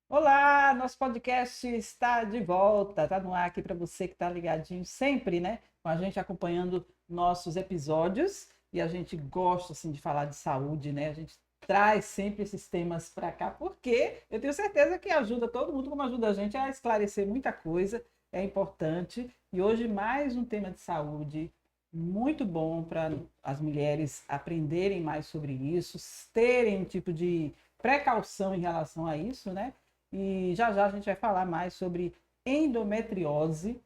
Olá, nosso podcast está de volta, está no ar aqui para você que está ligadinho sempre, né? Com a gente acompanhando nossos episódios e a gente gosta assim de falar de saúde, né? A gente traz sempre esses temas para cá porque eu tenho certeza que ajuda todo mundo, como ajuda a gente a esclarecer muita coisa, é importante. E hoje mais um tema de saúde muito bom para as mulheres aprenderem mais sobre isso, terem um tipo de precaução em relação a isso, né? E já já a gente vai falar mais sobre endometriose.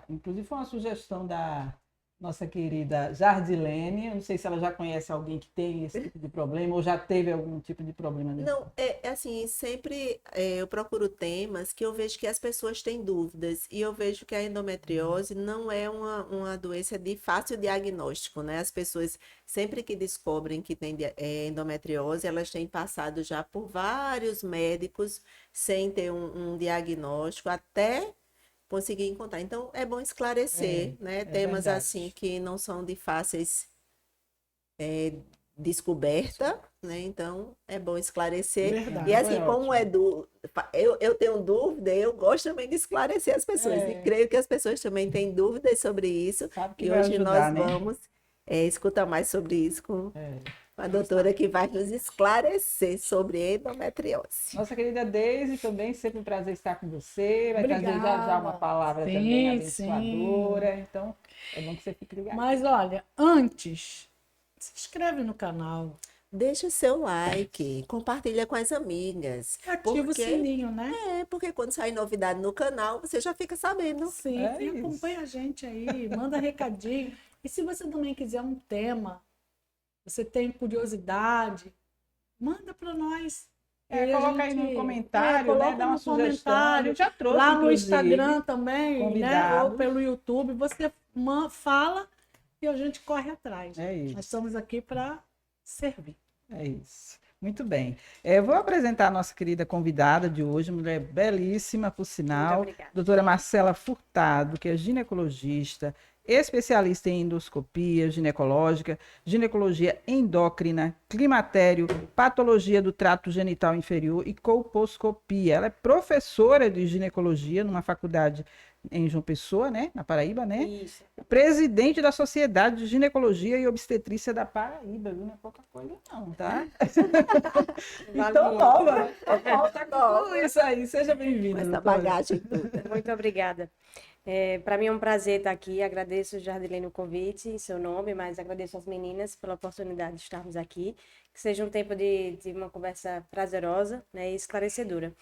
Inclusive foi uma sugestão da nossa querida Jardilene. Eu não sei se ela já conhece alguém que tem esse tipo de problema ou já teve algum tipo de problema nesse. Não, é assim, sempre eu procuro temas que eu vejo que as pessoas têm dúvidas e eu vejo que a endometriose não é uma doença de fácil diagnóstico, né? As pessoas, sempre que descobrem que tem endometriose, elas têm passado já por vários médicos sem ter um diagnóstico até conseguir encontrar. Então, é bom É, esclarecer, né? é Temas assim verdade. que não são de fáceis descoberta, né? Então é bom esclarecer. Não, E foi assim, como ótimo. eu tenho dúvida, eu gosto também de esclarecer as pessoas. E É, creio que as pessoas também têm dúvidas sobre isso. sabe que E vai hoje nós ajudar, né? vamos escutar mais sobre isso com É. a doutora que vai nos esclarecer sobre endometriose. Nossa querida Deise, também sempre um prazer estar com você. Vai trazer já já uma Obrigada. palavra também Sim, sim. abençoadora. Então, é bom que você fique Mas ligadinho. olha, antes, se inscreve no canal, Deixa o seu like, compartilha com as amigas, ativa o porque sininho, né? porque quando sair novidade no canal, você já fica sabendo. Sim, É e isso. acompanha a gente aí, manda recadinho. E se você também quiser um tema, você tem curiosidade, manda para nós. E aí a Coloca aí gente no comentário, né? coloca Dá uma no sugestão. A comentário, gente já trouxe, lá no inclusive, Instagram também, né? Ou convidados. pelo YouTube, você fala e a gente corre atrás. É Nós isso. estamos aqui para servir. É isso. Muito bem. Eu vou apresentar a nossa querida convidada de hoje, mulher belíssima, por Muito sinal, obrigada. doutora Marcela Furtado, que é ginecologista, especialista em endoscopia ginecológica, ginecologia endócrina, climatério, patologia do trato genital inferior e colposcopia. Ela é professora de ginecologia numa faculdade em João Pessoa, né, na Paraíba, né? Isso. Presidente da Sociedade de Ginecologia e Obstetrícia da Paraíba, viu? Não é pouca coisa não, tá? Vale Então, muito. nova, tá com tudo isso aí. Seja Com bem-vinda, essa doutora. bagagem toda. Muito obrigada. Para mim é um prazer estar aqui. Agradeço, Jardilene, o convite em seu nome, mas agradeço às meninas pela oportunidade de estarmos aqui. Que seja um tempo de uma conversa prazerosa, né, e esclarecedora.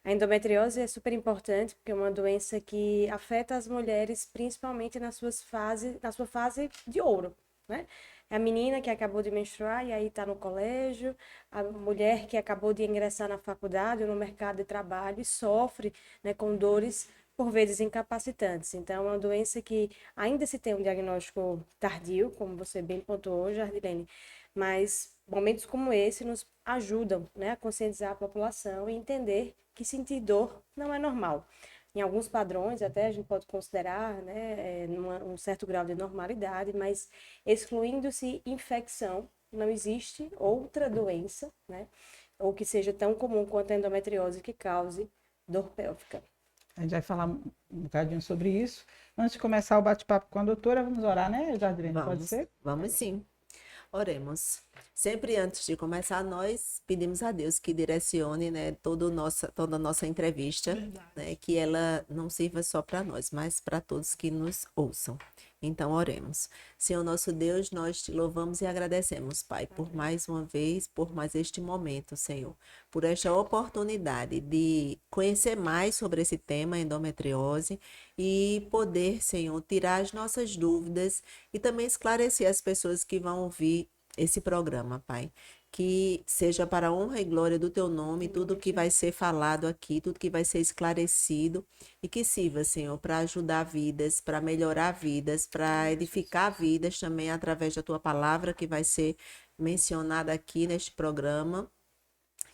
A endometriose é super importante porque é uma doença que afeta as mulheres, principalmente na sua fase de ouro, né? É a menina que acabou de menstruar e aí está no colégio, a mulher que acabou de ingressar na faculdade ou no mercado de trabalho e sofre, né, com dores por vezes incapacitantes. Então, é uma doença que ainda se tem um diagnóstico tardio, como você bem pontuou, Jardilene, mas momentos como esse nos ajudam, né, a conscientizar a população e entender que sentir dor não é normal. Em alguns padrões, até a gente pode considerar, né, um certo grau de normalidade, mas excluindo-se infecção, não existe outra doença, né, ou que seja tão comum quanto a endometriose que cause dor pélvica. A gente vai falar um bocadinho sobre isso. Antes de começar o bate-papo com a doutora, vamos orar, né, Jardine? Pode Vamos, ser? vamos sim. Oremos. Sempre antes de começar, nós pedimos a Deus que direcione, né, toda a nossa entrevista, né, Verdade. que ela não sirva só para nós, mas para todos que nos ouçam. Então, oremos. Senhor nosso Deus, nós te louvamos e agradecemos, Pai, por mais uma vez, por mais este momento, Senhor, por esta oportunidade de conhecer mais sobre esse tema, endometriose, e poder, Senhor, tirar as nossas dúvidas e também esclarecer as pessoas que vão ouvir esse programa, Pai. Que seja para a honra e glória do teu nome, Em tudo nome que de vai Jesus. ser falado aqui, tudo que vai ser esclarecido e que sirva, Senhor, para ajudar vidas, para melhorar vidas, Em para nome de edificar Jesus. vidas também através da tua palavra que vai ser mencionada aqui neste programa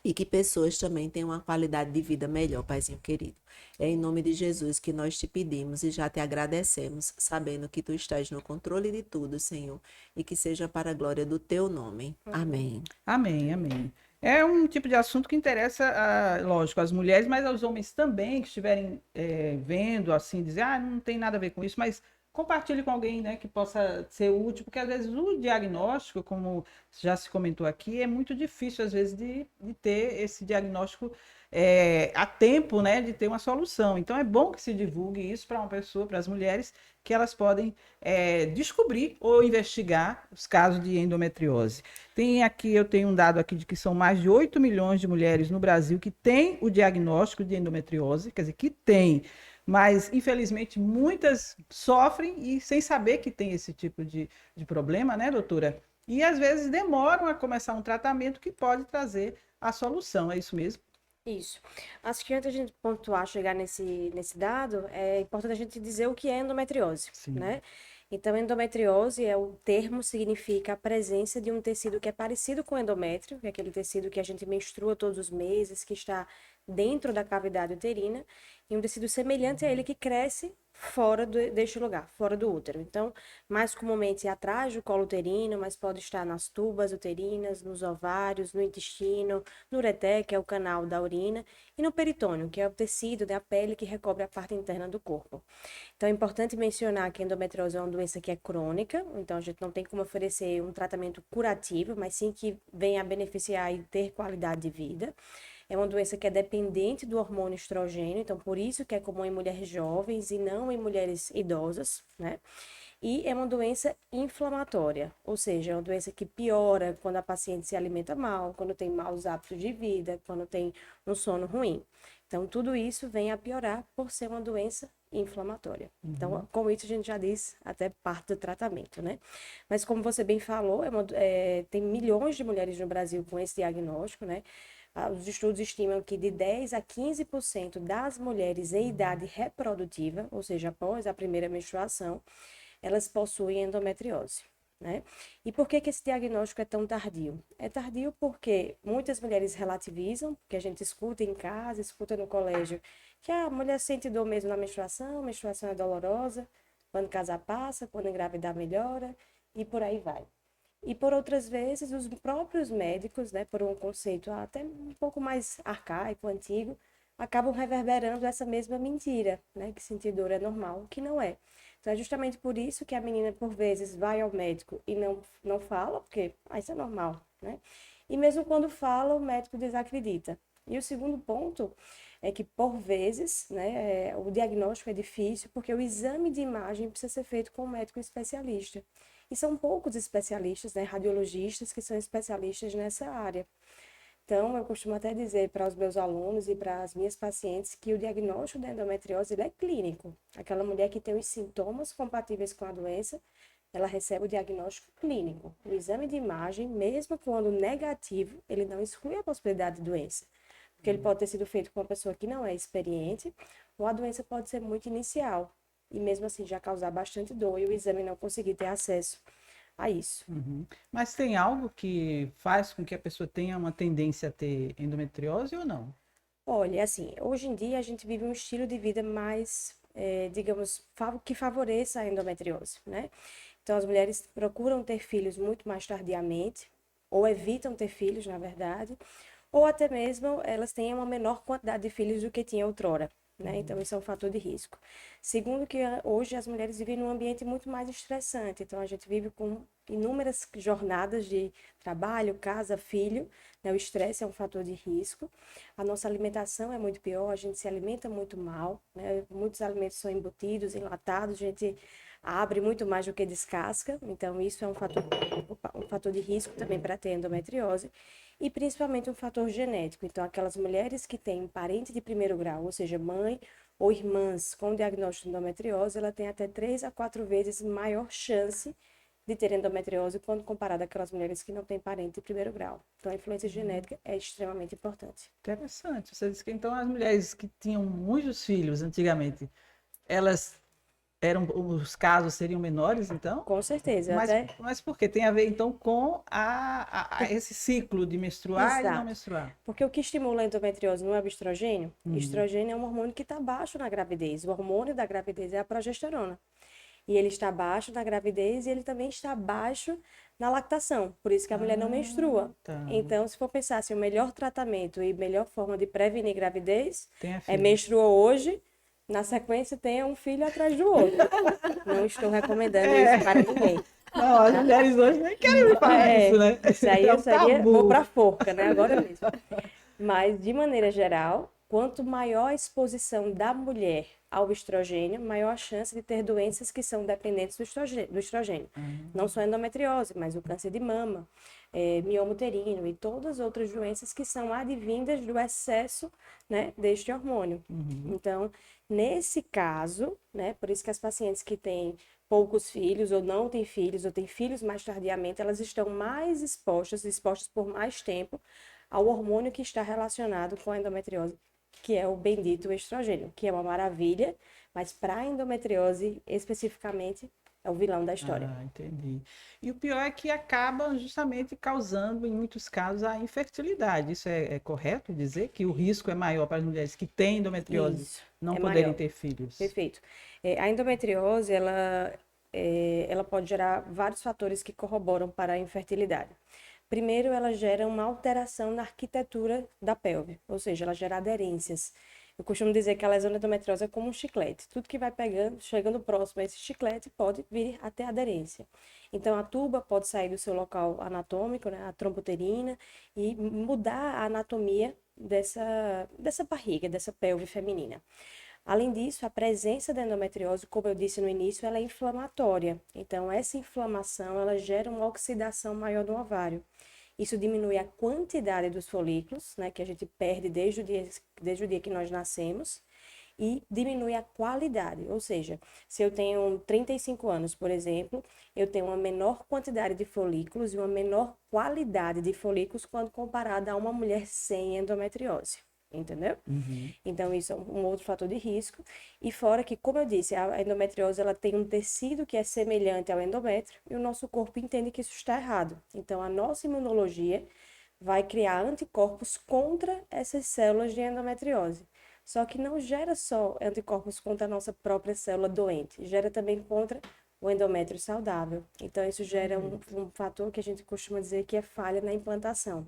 e que pessoas também tenham uma qualidade de vida melhor, Paizinho querido. É em nome de Jesus que nós te pedimos e já te agradecemos, sabendo que tu estás no controle de tudo, Senhor, e que seja para a glória do teu nome. Amém. Amém, amém. É um tipo de assunto que interessa, lógico, as mulheres, mas aos homens também que estiverem vendo, assim, dizer, não tem nada a ver com isso, mas compartilhe com alguém, né, que possa ser útil, porque às vezes o diagnóstico, como já se comentou aqui, é muito difícil, às vezes, de ter esse diagnóstico a tempo, né, de ter uma solução. Então é bom que se divulgue isso para uma pessoa, para as mulheres, que elas podem descobrir ou investigar os casos de endometriose. Eu tenho um dado aqui de que são mais de 8 milhões de mulheres no Brasil que têm o diagnóstico de endometriose, quer dizer, que tem, mas infelizmente muitas sofrem e sem saber que tem esse tipo de problema, né, doutora? E às vezes demoram a começar um tratamento que pode trazer a solução, é isso mesmo? Isso. Acho que antes de a gente pontuar, chegar nesse dado, é importante a gente dizer o que é endometriose, Sim. né? Então, endometriose o termo significa a presença de um tecido que é parecido com endométrio, que é aquele tecido que a gente menstrua todos os meses, que está dentro da cavidade uterina, e um tecido semelhante a ele que cresce fora deste lugar, fora do útero. Então, mais comumente é atrás do colo uterino, mas pode estar nas tubas uterinas, nos ovários, no intestino, no ureter, que é o canal da urina, e no peritônio, que é o tecido, né, a pele que recobre a parte interna do corpo. Então, é importante mencionar que a endometriose é uma doença que é crônica, então a gente não tem como oferecer um tratamento curativo, mas sim que venha a beneficiar e ter qualidade de vida. É uma doença que é dependente do hormônio estrogênio, então por isso que é comum em mulheres jovens e não em mulheres idosas, né? E é uma doença inflamatória, ou seja, é uma doença que piora quando a paciente se alimenta mal, quando tem maus hábitos de vida, quando tem um sono ruim. Então, tudo isso vem a piorar por ser uma doença inflamatória. Então, com isso, a gente já diz até parte do tratamento, né? Mas, como você bem falou, tem milhões de mulheres no Brasil com esse diagnóstico, né? Os estudos estimam que de 10 a 15% das mulheres em idade reprodutiva, ou seja, após a primeira menstruação, elas possuem endometriose, né? E por que esse diagnóstico é tão tardio? É tardio porque muitas mulheres relativizam, que a gente escuta em casa, escuta no colégio, que a mulher sente dor mesmo na menstruação, a menstruação é dolorosa, quando casar passa, quando engravidar melhora, e por aí vai. E por outras vezes, os próprios médicos, né, por um conceito até um pouco mais arcaico, antigo, acabam reverberando essa mesma mentira, né, que sentir dor é normal, o que não é. Então, é justamente por isso que a menina, por vezes, vai ao médico e não fala, porque isso é normal, né? E mesmo quando fala, o médico desacredita. E o segundo ponto é que, por vezes, né, o diagnóstico é difícil, porque o exame de imagem precisa ser feito com um médico especialista. E são poucos especialistas, né, radiologistas, que são especialistas nessa área. Então, eu costumo até dizer para os meus alunos e para as minhas pacientes que o diagnóstico da endometriose ele é clínico. Aquela mulher que tem os sintomas compatíveis com a doença, ela recebe o diagnóstico clínico. O exame de imagem, mesmo quando negativo, ele não exclui a possibilidade de doença. Porque ele pode ter sido feito com uma pessoa que não é experiente, ou a doença pode ser muito inicial. E mesmo assim já causar bastante dor e o exame não conseguir ter acesso a isso. Uhum. Mas tem algo que faz com que a pessoa tenha uma tendência a ter endometriose ou não? Olha, assim, hoje em dia a gente vive um estilo de vida mais, digamos, que favoreça a endometriose, né? Então, as mulheres procuram ter filhos muito mais tardiamente, ou evitam ter filhos, na verdade, ou até mesmo elas têm uma menor quantidade de filhos do que tinha outrora, né? Então, isso é um fator de risco. Segundo que hoje as mulheres vivem num ambiente muito mais estressante, então a gente vive com inúmeras jornadas de trabalho, casa, filho, né? O estresse é um fator de risco. A nossa alimentação é muito pior, a gente se alimenta muito mal, né? Muitos alimentos são embutidos, enlatados, a gente abre muito mais do que descasca, então isso é um fator de risco também para ter endometriose. E principalmente um fator genético. Então, aquelas mulheres que têm parente de primeiro grau, ou seja, mãe ou irmãs com diagnóstico de endometriose, ela tem até 3 a 4 vezes maior chance de ter endometriose quando comparada àquelas mulheres que não têm parente de primeiro grau. Então, a influência genética é extremamente importante. Interessante. Você disse que então as mulheres que tinham muitos filhos antigamente, elas os casos seriam menores, então? Com certeza, Mas, até mas por quê? Tem a ver então com esse ciclo de menstruar e não exato. menstruar. Porque o que estimula a endometriose não é o estrogênio? Estrogênio é um hormônio que está baixo na gravidez. O hormônio da gravidez é a progesterona. e ele está baixo na gravidez e ele também está baixo na lactação. Por isso que a mulher não menstrua. Tá. Então, se for pensar assim, o melhor tratamento e melhor forma de prevenir gravidez Tenha é filho. menstruou hoje, na sequência tenha um filho atrás do outro. Não estou recomendando isso para ninguém. Não, as mulheres hoje nem querem falar isso, né? Isso aí É eu um seria, tabu. vou pra forca, né? Agora mesmo. Mas, de maneira geral, quanto maior a exposição da mulher ao estrogênio, maior a chance de ter doenças que são dependentes do estrogênio. Não só a endometriose, mas o câncer de mama, mioma uterino e todas as outras doenças que são advindas do excesso, né, deste hormônio. Então, nesse caso, né, por isso que as pacientes que têm poucos filhos, ou não têm filhos, ou têm filhos mais tardiamente, elas estão mais expostas por mais tempo ao hormônio que está relacionado com a endometriose, que é o bendito estrogênio, que é uma maravilha, mas para a endometriose especificamente é o vilão da história. Ah, entendi. E o pior é que acaba justamente causando, em muitos casos, a infertilidade. Isso é correto dizer que o risco é maior para as mulheres que têm endometriose Isso, não é poderem maior. ter filhos? Perfeito. A endometriose, ela pode gerar vários fatores que corroboram para a infertilidade. Primeiro, ela gera uma alteração na arquitetura da pelve, ou seja, ela gera aderências. Eu costumo dizer que a lesão da endometriose é como um chiclete. Tudo que vai pegando, chegando próximo a esse chiclete, pode vir até aderência. Então, a tuba pode sair do seu local anatômico, né, a tromboterina, e mudar a anatomia dessa barriga, dessa pelve feminina. Além disso, a presença da endometriose, como eu disse no início, ela é inflamatória. Então, essa inflamação, ela gera uma oxidação maior do ovário. Isso diminui a quantidade dos folículos, né, que a gente perde desde o dia que nós nascemos, e diminui a qualidade. Ou seja, se eu tenho 35 anos, por exemplo, eu tenho uma menor quantidade de folículos e uma menor qualidade de folículos quando comparada a uma mulher sem endometriose. Entendeu? Então, isso é um outro fator de risco. E fora que, como eu disse, a endometriose ela tem um tecido que é semelhante ao endométrio e o nosso corpo entende que isso está errado. Então, a nossa imunologia vai criar anticorpos contra essas células de endometriose. Só que não gera só anticorpos contra a nossa própria célula doente, gera também contra o endométrio saudável. Então, isso gera um fator que a gente costuma dizer que é falha na implantação.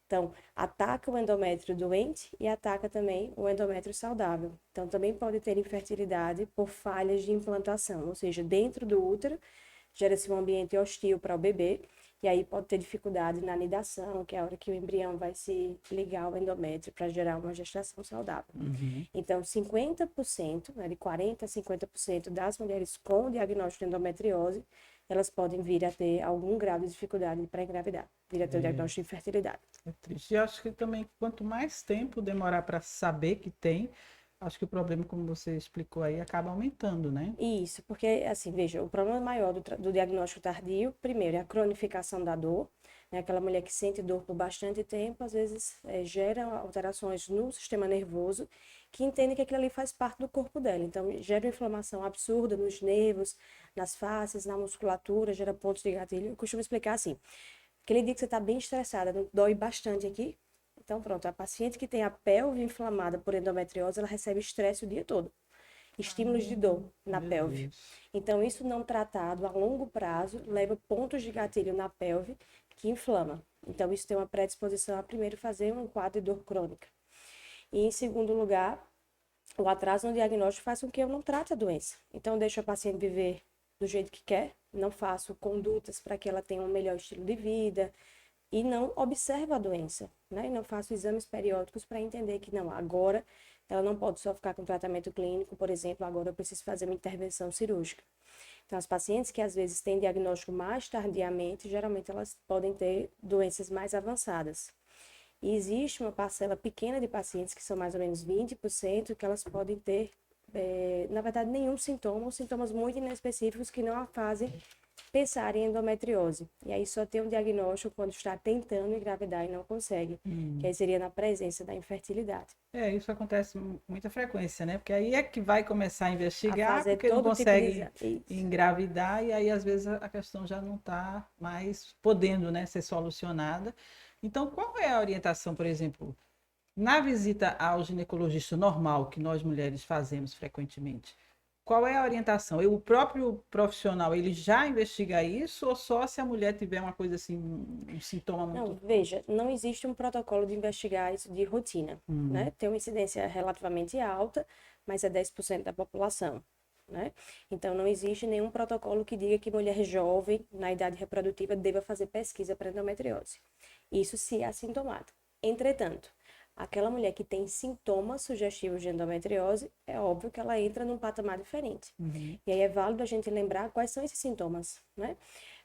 Então, ataca o endométrio doente e ataca também o endométrio saudável. Então, também pode ter infertilidade por falhas de implantação, ou seja, dentro do útero gera-se um ambiente hostil para o bebê, e aí pode ter dificuldade na nidação, que é a hora que o embrião vai se ligar ao endométrio para gerar uma gestação saudável. Então, 50%, né, de 40% a 50% das mulheres com diagnóstico de endometriose, elas podem vir a ter algum grau de dificuldade para engravidar, vir a ter o diagnóstico de infertilidade. É triste. E eu acho que também, quanto mais tempo demorar para saber que tem, acho que o problema, como você explicou aí, acaba aumentando, né? Isso, porque, assim, veja, o problema maior do diagnóstico tardio, primeiro, é a cronificação da dor, né? Aquela mulher que sente dor por bastante tempo, às vezes gera alterações no sistema nervoso, que entende que aquilo ali faz parte do corpo dela. Então, gera uma inflamação absurda nos nervos, nas faces, na musculatura, gera pontos de gatilho. Eu costumo explicar assim, aquele dia que você está bem estressada, dói bastante aqui, então pronto, a paciente que tem a pelve inflamada por endometriose, ela recebe estresse o dia todo. Estímulos de dor na Meu pelve. Deus. Então, isso não tratado a longo prazo leva pontos de gatilho na pelve que inflama. Então, isso tem uma predisposição a primeiro fazer um quadro de dor crônica. E em segundo lugar, o atraso no diagnóstico faz com que eu não trate a doença. Então, eu deixo a paciente viver do jeito que quer, não faço condutas para que ela tenha um melhor estilo de vida e não observo a doença, né? E não faço exames periódicos para entender que não, agora ela não pode só ficar com tratamento clínico, por exemplo, agora eu preciso fazer uma intervenção cirúrgica. Então, as pacientes que às vezes têm diagnóstico mais tardiamente, geralmente elas podem ter doenças mais avançadas. E existe uma parcela pequena de pacientes, que são mais ou menos 20%, que elas podem ter, na verdade, nenhum sintoma, ou sintomas muito inespecíficos que não a fazem pensar em endometriose. E aí só tem um diagnóstico quando está tentando engravidar e não consegue, que aí seria na presença da infertilidade. Isso acontece com muita frequência, né? Porque aí é que vai começar a investigar, A fazer porque não todo tipo de consegue exame. engravidar, e aí às vezes a questão já não está mais podendo, né, ser solucionada. Então, qual é a orientação, por exemplo, na visita ao ginecologista normal, que nós mulheres fazemos frequentemente? qual é a orientação? O próprio profissional, ele já investiga isso ou só se a mulher tiver uma coisa assim, um sintoma Não, muito... veja, não existe um protocolo de investigar isso de rotina, né? Tem uma incidência relativamente alta, mas é 10% da população, né? Então, não existe nenhum protocolo que diga que mulher jovem, na idade reprodutiva, deva fazer pesquisa para endometriose. Isso se é assintomático. Entretanto, aquela mulher que tem sintomas sugestivos de endometriose, é óbvio que ela entra num patamar diferente. E aí é válido a gente lembrar quais são esses sintomas, né?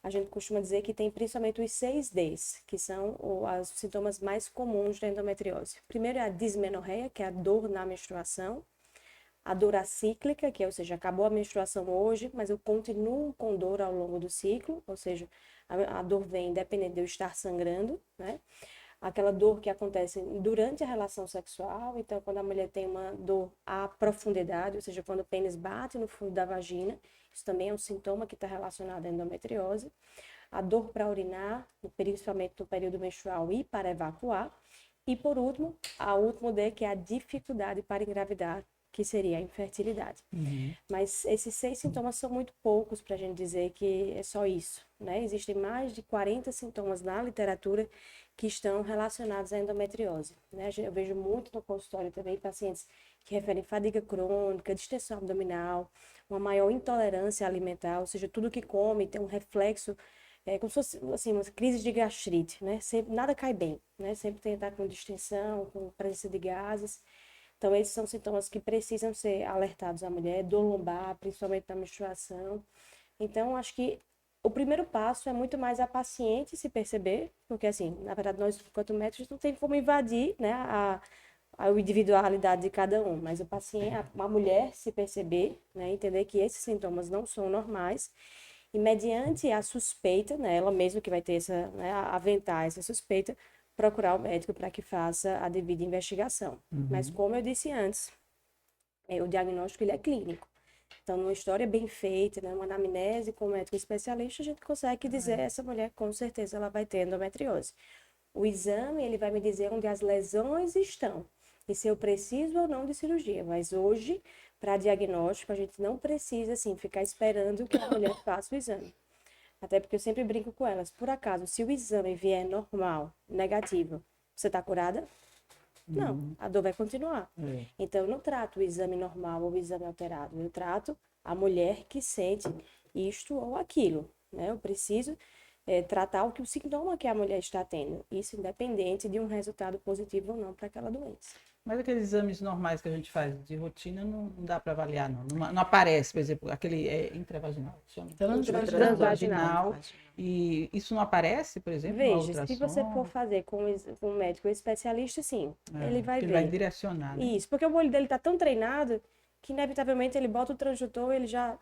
A gente costuma dizer que tem principalmente os 6Ds, que são os sintomas mais comuns da endometriose. Primeiro é a dismenorreia, que é a dor na menstruação. A dor acíclica, que é, ou seja, acabou a menstruação hoje, mas eu continuo com dor ao longo do ciclo, ou seja, a dor vem independente de eu estar sangrando, né? Aquela dor que acontece durante a relação sexual, então quando a mulher tem uma dor à profundidade, ou seja, quando o pênis bate no fundo da vagina, isso também é um sintoma que está relacionado à endometriose. A dor para urinar, principalmente no período menstrual e para evacuar. E por último, a última D, que é a dificuldade para engravidar, que seria a infertilidade. Mas esses 6 sintomas são muito poucos para a gente dizer que é só isso, né? Existem mais de 40 sintomas na literatura que estão relacionados à endometriose, né? Eu vejo muito no consultório também pacientes que referem fadiga crônica, distensão abdominal, uma maior intolerância alimentar, ou seja, tudo que come tem um reflexo, como se fosse assim, uma crise de gastrite, né? Sempre, nada cai bem, né? Sempre tem que estar com distensão, com presença de gases. Então, esses são sintomas que precisam ser alertados à mulher, dor lombar, principalmente na menstruação. Então, acho que o primeiro passo é muito mais a paciente se perceber, porque, assim, na verdade, nós, enquanto médicos, não tem como invadir, né, a individualidade de cada um, mas o paciente, a mulher se perceber, né, entender que esses sintomas não são normais, e mediante a suspeita, né, ela mesma que vai ter essa, né, aventar essa suspeita, procurar o médico para que faça a devida investigação. Mas como eu disse antes, o diagnóstico ele é clínico. Então, numa história bem feita, né, uma anamnese com um médico especialista, a gente consegue dizer essa mulher com certeza ela vai ter endometriose. O exame ele vai me dizer onde as lesões estão e se eu preciso ou não de cirurgia. Mas hoje, para diagnóstico, a gente não precisa assim ficar esperando que a mulher faça o exame. Até porque eu sempre brinco com elas. Por acaso, se o exame vier normal, negativo, você está curada? Não, a dor vai continuar. Então, eu não trato o exame normal ou o exame alterado. Eu trato a mulher que sente isto ou aquilo, né? Eu preciso tratar o sintoma que a mulher está tendo. Isso independente de um resultado positivo ou não para aquela doença. Mas aqueles exames normais que a gente faz de rotina não dá para avaliar, não. Não aparece, por exemplo, aquele intravaginal, chama? Transvaginal. E isso não aparece, por exemplo, no Veja, se você for fazer com um médico especialista, sim, ele vai ver. Ele vai direcionar, né? Isso, porque o olho dele está tão treinado que inevitavelmente ele bota o transdutor e ele já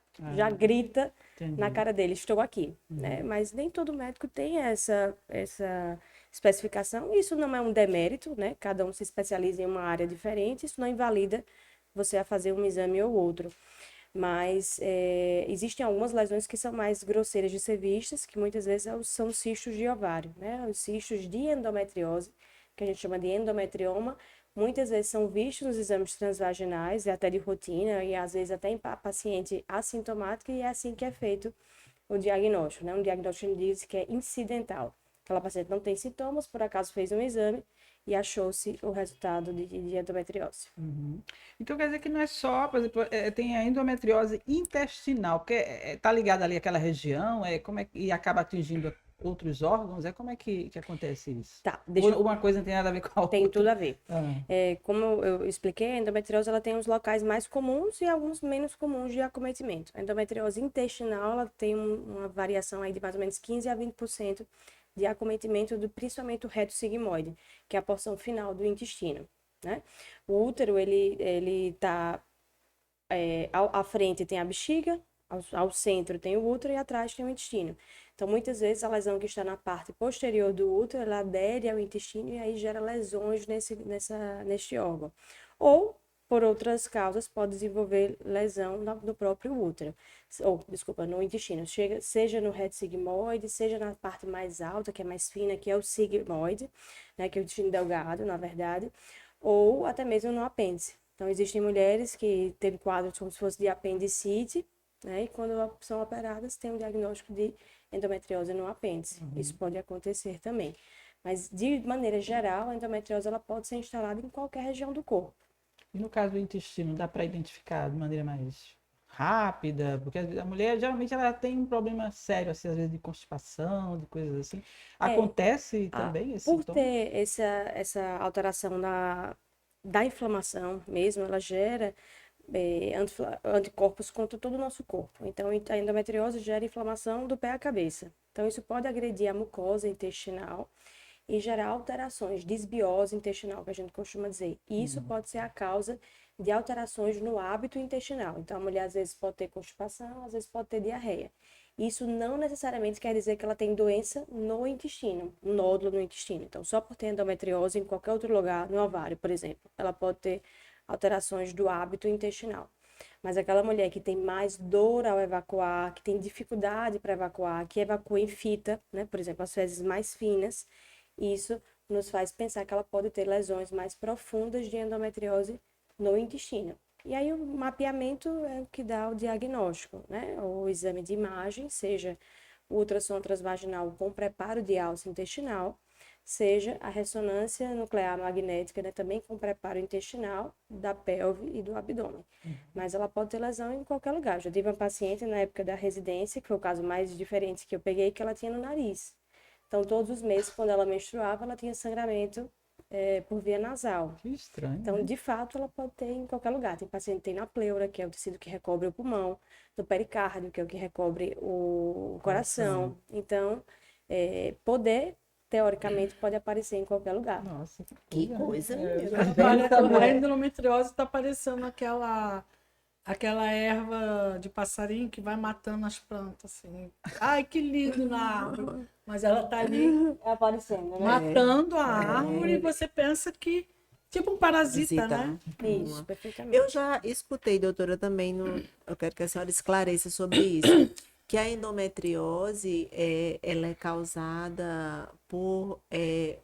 grita na cara dele, estou aqui, né? Mas nem todo médico tem essa especificação. Isso não é um demérito, né? Cada um se especializa em uma área diferente, isso não invalida você a fazer um exame ou outro. Mas existem algumas lesões que são mais grosseiras de ser vistas, que muitas vezes são cistos de ovário, né? Os cistos de endometriose, que a gente chama de endometrioma, muitas vezes são vistos nos exames transvaginais, e até de rotina, e às vezes até em paciente assintomático, e é assim que é feito o diagnóstico, né? Um diagnóstico diz que é incidental. Aquela paciente não tem sintomas, por acaso fez um exame e achou-se o resultado de endometriose. Então quer dizer que não é só, por exemplo, tem a endometriose intestinal, porque está ligada ali àquela região, e acaba atingindo outros órgãos, como é que acontece isso? Tá, Uma coisa não tem nada a ver com a outra. Tem tudo a ver. Como eu expliquei, a endometriose ela tem os locais mais comuns e alguns menos comuns de acometimento. A endometriose intestinal ela tem uma variação aí de mais ou menos 15 a 20% de acometimento principalmente o reto sigmoide, que é a porção final do intestino, né? O útero, ele tá à frente tem a bexiga, ao centro tem o útero e atrás tem o intestino. Então, muitas vezes, a lesão que está na parte posterior do útero, ela adere ao intestino e aí gera lesões neste órgão. Ou, por outras causas, pode desenvolver lesão no próprio útero. No intestino. Seja no reto sigmoide, seja na parte mais alta, que é mais fina, que é o sigmoide, né, que é o intestino delgado, na verdade. Ou até mesmo no apêndice. Então, existem mulheres que têm quadros como se fosse de apendicite, né? E quando são operadas, tem um diagnóstico de endometriose no apêndice. Isso pode acontecer também. Mas, de maneira geral, a endometriose ela pode ser instalada em qualquer região do corpo. E no caso do intestino, dá para identificar de maneira mais rápida? Porque a mulher geralmente ela tem um problema sério, assim, às vezes de constipação, de coisas assim. Acontece também esse Por sintoma? ter essa alteração da inflamação mesmo, ela gera anticorpos contra todo o nosso corpo. Então, a endometriose gera inflamação do pé à cabeça. Então, isso pode agredir a mucosa intestinal e gerar alterações, desbiose intestinal, que a gente costuma dizer. E isso pode ser a causa de alterações no hábito intestinal. Então, a mulher às vezes pode ter constipação, às vezes pode ter diarreia. Isso não necessariamente quer dizer que ela tem doença no intestino, um nódulo no intestino. Então, só por ter endometriose em qualquer outro lugar, no ovário, por exemplo, ela pode ter alterações do hábito intestinal. Mas aquela mulher que tem mais dor ao evacuar, que tem dificuldade para evacuar, que evacua em fita, né? Por exemplo, as fezes mais finas, isso nos faz pensar que ela pode ter lesões mais profundas de endometriose no intestino. E aí o mapeamento é o que dá o diagnóstico, né? O exame de imagem, seja o ultrassom transvaginal com preparo de alça intestinal, seja a ressonância nuclear magnética, né, também com preparo intestinal da pelve e do abdômen. Mas ela pode ter lesão em qualquer lugar. Já tive uma paciente na época da residência, que foi o caso mais diferente que eu peguei, que ela tinha no nariz. Então, todos os meses, quando ela menstruava, ela tinha sangramento por via nasal. Que estranho. Então, né? de fato, ela pode ter em qualquer lugar. Tem paciente que tem na pleura, que é o tecido que recobre o pulmão, no pericárdio, que é o que recobre o coração. Então, poder, teoricamente, pode aparecer em qualquer lugar. Nossa, Que coisa, É, meu. A endometriose está parecendo aquela erva de passarinho que vai matando as plantas, assim. Ai, que lindo na árvore. Mas ela está ali É aparecendo, né? matando a árvore e você pensa que, tipo um parasita, Visita. né? Isso, perfeitamente. Eu já escutei, doutora, também, eu quero que a senhora esclareça sobre isso, que a endometriose, ela é causada por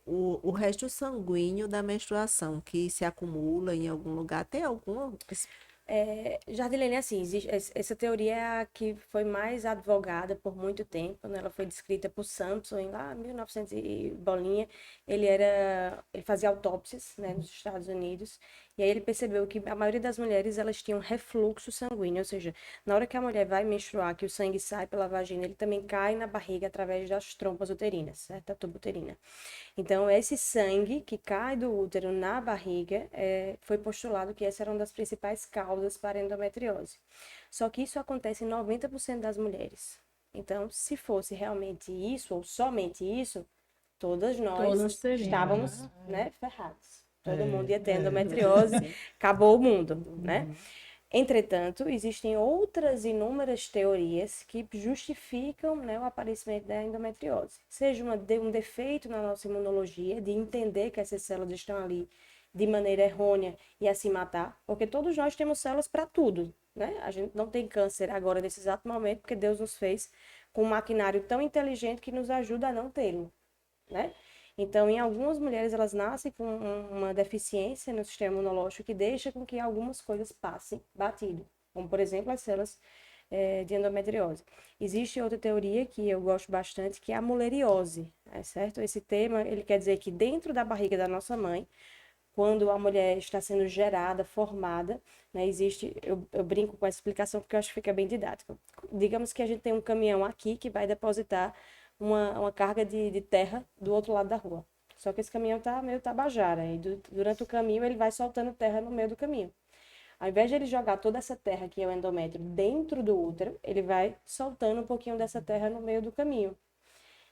o resto sanguíneo da menstruação, que se acumula em algum lugar. Tem alguma... Jardilene, assim, essa teoria é a que foi mais advogada por muito tempo, né? Ela foi descrita por Sampson em lá 1900 e bolinha. Ele fazia autópsias, né, nos Estados Unidos, e aí ele percebeu que a maioria das mulheres, elas tinham refluxo sanguíneo, ou seja, na hora que a mulher vai menstruar, que o sangue sai pela vagina, ele também cai na barriga através das trompas uterinas, certo? Da tuba uterina. Então, esse sangue que cai do útero na barriga, foi postulado que essa era uma das principais causas para a endometriose. Só que isso acontece em 90% das mulheres. Então, se fosse realmente isso, ou somente isso, todas nós Todas teriam, estávamos, né, ferrados. Todo É, mundo ia ter é. endometriose, acabou o mundo, né? Entretanto, existem outras inúmeras teorias que justificam, né, o aparecimento da endometriose. Seja um defeito na nossa imunologia, de entender que essas células estão ali de maneira errônea e a se matar, porque todos nós temos células para tudo, né? A gente não tem câncer agora nesse exato momento, porque Deus nos fez com um maquinário tão inteligente que nos ajuda a não tê-lo, né? Então, em algumas mulheres, elas nascem com uma deficiência no sistema imunológico que deixa com que algumas coisas passem batido, como, por exemplo, as células de endometriose. Existe outra teoria que eu gosto bastante, que é a muleriose, certo? Esse termo, ele quer dizer que dentro da barriga da nossa mãe, quando a mulher está sendo gerada, formada, né, existe, eu brinco com essa explicação porque eu acho que fica bem didático. Digamos que a gente tem um caminhão aqui que vai depositar uma carga de terra do outro lado da rua. Só que esse caminhão tá meio tabajara, e durante o caminho ele vai soltando terra no meio do caminho. Ao invés de ele jogar toda essa terra, que é o endométrio, dentro do útero, ele vai soltando um pouquinho dessa terra no meio do caminho.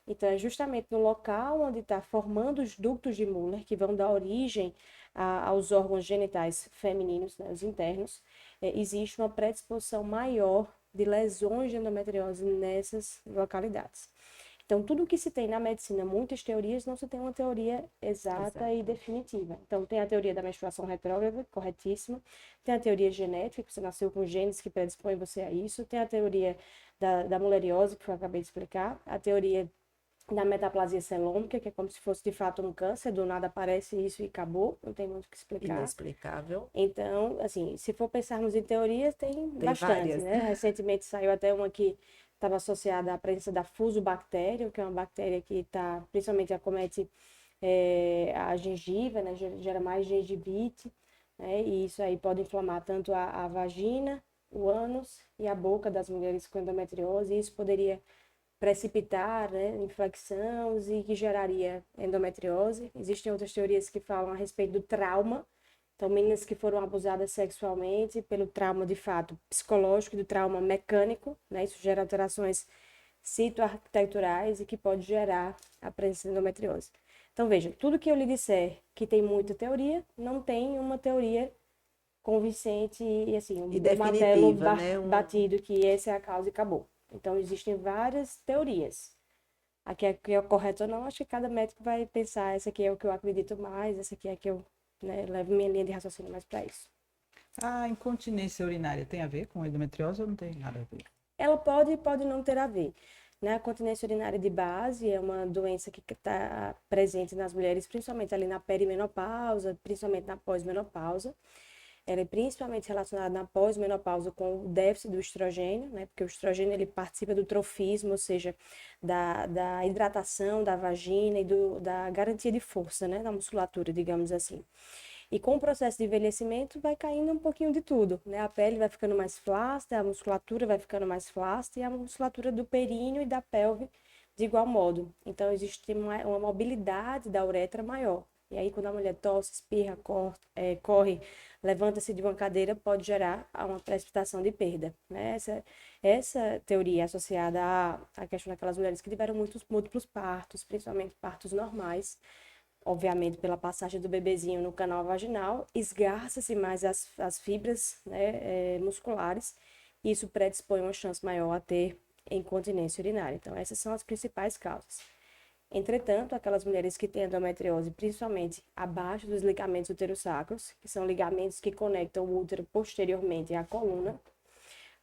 Então, é justamente no local onde está formando os ductos de Muller, que vão dar origem aos órgãos genitais femininos, né, os internos, existe uma predisposição maior de lesões de endometriose nessas localidades. Então, tudo que se tem na medicina, muitas teorias, não se tem uma teoria exata e definitiva. Então, tem a teoria da menstruação retrógrada, corretíssima. Tem a teoria genética, que você nasceu com genes que predispõem você a isso. Tem a teoria da muleriose, que eu acabei de explicar. A teoria da metaplasia celômica, que é como se fosse de fato um câncer, do nada aparece isso e acabou, não tem muito o que explicar. Inexplicável. Então, assim, se for pensarmos em teorias, tem bastante, várias. né? Recentemente saiu até uma que estava associada à presença da fusobactéria, que é uma bactéria que está, principalmente acomete a gengiva, né? Gera mais gengivite, né? E isso aí pode inflamar tanto a vagina, o ânus e a boca das mulheres com endometriose, e isso poderia precipitar, né, infecções e que geraria endometriose. Existem outras teorias que falam a respeito do trauma. Então, meninas que foram abusadas sexualmente pelo trauma, de fato, psicológico e do trauma mecânico, né? Isso gera alterações citoarquiteturais e que pode gerar a presença de endometriose. Então, veja, tudo que eu lhe disser que tem muita teoria, não tem uma teoria convincente e assim, um E martelo definitiva, né? batido que essa é a causa e acabou. Então, existem várias teorias. A que é correto ou não, acho que cada médico vai pensar, essa aqui é o que eu acredito mais, essa aqui é a que eu, né, levo minha linha de raciocínio mais para isso. A incontinência urinária tem a ver com endometriose ou não tem nada a ver? Ela pode e pode não ter a ver. Né? A continência urinária de base é uma doença que está presente nas mulheres, principalmente ali na perimenopausa, principalmente na pós-menopausa. Ela é principalmente relacionada na pós-menopausa com o déficit do estrogênio, né? Porque o estrogênio ele participa do trofismo, ou seja, da hidratação da vagina e da garantia de força, né? Da musculatura, digamos assim. E com o processo de envelhecimento vai caindo um pouquinho de tudo, né? A pele vai ficando mais flácida, a musculatura vai ficando mais flácida e a musculatura do períneo e da pelve de igual modo. Então existe uma mobilidade da uretra maior. E aí quando a mulher tosse, espirra, corre, levanta-se de uma cadeira, pode gerar uma precipitação de perda, né? Essa teoria é associada à questão daquelas mulheres que tiveram muitos múltiplos partos, principalmente partos normais, obviamente pela passagem do bebezinho no canal vaginal, esgarça-se mais as fibras, né, musculares, e isso predispõe uma chance maior a ter incontinência urinária. Então, essas são as principais causas. Entretanto, aquelas mulheres que têm endometriose, principalmente abaixo dos ligamentos uterossacros, que são ligamentos que conectam o útero posteriormente à coluna,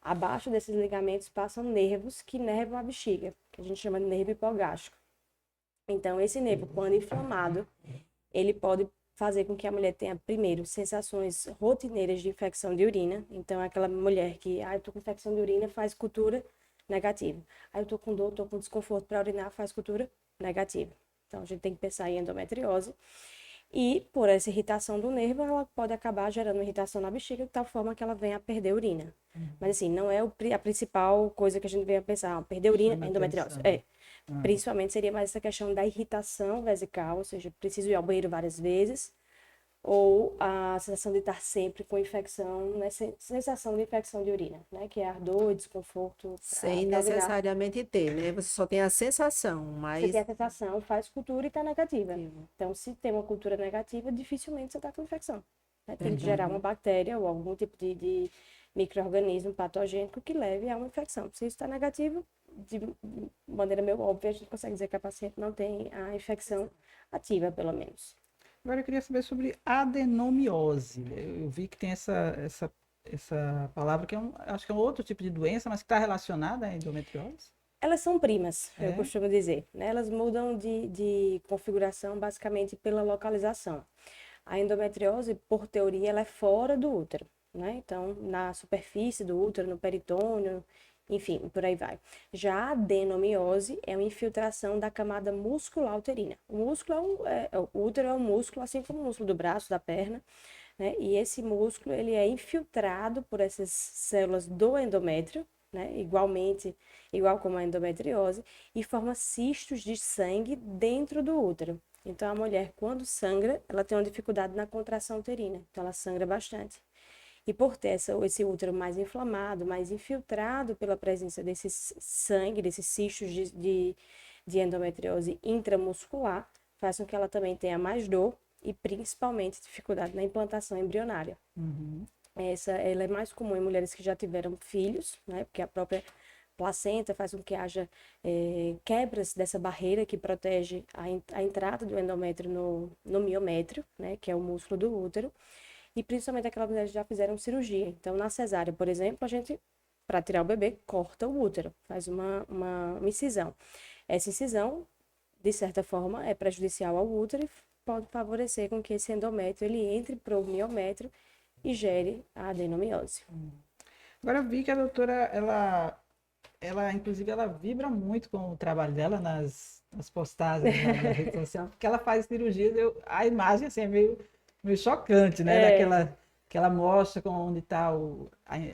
abaixo desses ligamentos passam nervos que nervam a bexiga, que a gente chama de nervo hipogástrico. Então, esse nervo, quando inflamado, ele pode fazer com que a mulher tenha, primeiro, sensações rotineiras de infecção de urina. Então, aquela mulher que, eu tô com infecção de urina, faz cultura negativa. Eu tô com dor, tô com desconforto para urinar, faz cultura negativa. Então, a gente tem que pensar em endometriose. E, por essa irritação do nervo, ela pode acabar gerando irritação na bexiga, de tal forma que ela venha a perder urina. Mas, assim, não é a principal coisa que a gente venha a pensar. Perder urina é endometriose. Principalmente seria mais essa questão da irritação vesical, ou seja, preciso ir ao banheiro várias vezes, ou a sensação de estar sempre com infecção, né? Sensação de infecção de urina, né? Que é ardor e desconforto. Sem necessariamente ter, né? Você só tem a sensação, mas... Você tem a sensação, faz cultura e está negativa. Então, se tem uma cultura negativa, dificilmente você está com infecção. Né? Tem que gerar uma bactéria ou algum tipo de micro-organismo patogênico que leve a uma infecção. Se isso está negativo, de maneira meio óbvia, a gente consegue dizer que a paciente não tem a infecção ativa, pelo menos. Agora eu queria saber sobre adenomiose. Eu vi que tem essa palavra que acho que é um outro tipo de doença, mas que está relacionada à endometriose. Elas são primas, eu costumo dizer, né? Elas mudam de configuração basicamente pela localização. A endometriose, por teoria, ela é fora do útero, né? Então, na superfície do útero, no peritônio, enfim, por aí vai. Já a adenomiose é uma infiltração da camada muscular uterina. O útero é um músculo, assim como o músculo do braço, da perna, né? E esse músculo, ele é infiltrado por essas células do endométrio, né? Igual como a endometriose, e forma cistos de sangue dentro do útero. Então, a mulher, quando sangra, ela tem uma dificuldade na contração uterina, então ela sangra bastante. E por ter esse útero mais inflamado, mais infiltrado pela presença desse sangue, desses cistos de endometriose intramuscular, faz com que ela também tenha mais dor e principalmente dificuldade na implantação embrionária. Ela é mais comum em mulheres que já tiveram filhos, né? Porque a própria placenta faz com que haja quebras dessa barreira que protege a entrada do endométrio no miométrio, né? Que é o músculo do útero. E principalmente aquelas mulheres que já fizeram cirurgia. Então, na cesárea, por exemplo, a gente, para tirar o bebê, corta o útero, faz uma incisão. Essa incisão de certa forma, é prejudicial ao útero e pode favorecer com que esse endométrio ele entre para o miométrio e gere a adenomiose. Agora eu vi que a doutora, inclusive, ela vibra muito com o trabalho dela nas postagens lá da rede social, porque ela faz cirurgias, a imagem assim, é meio chocante, né? Daquela que ela mostra onde está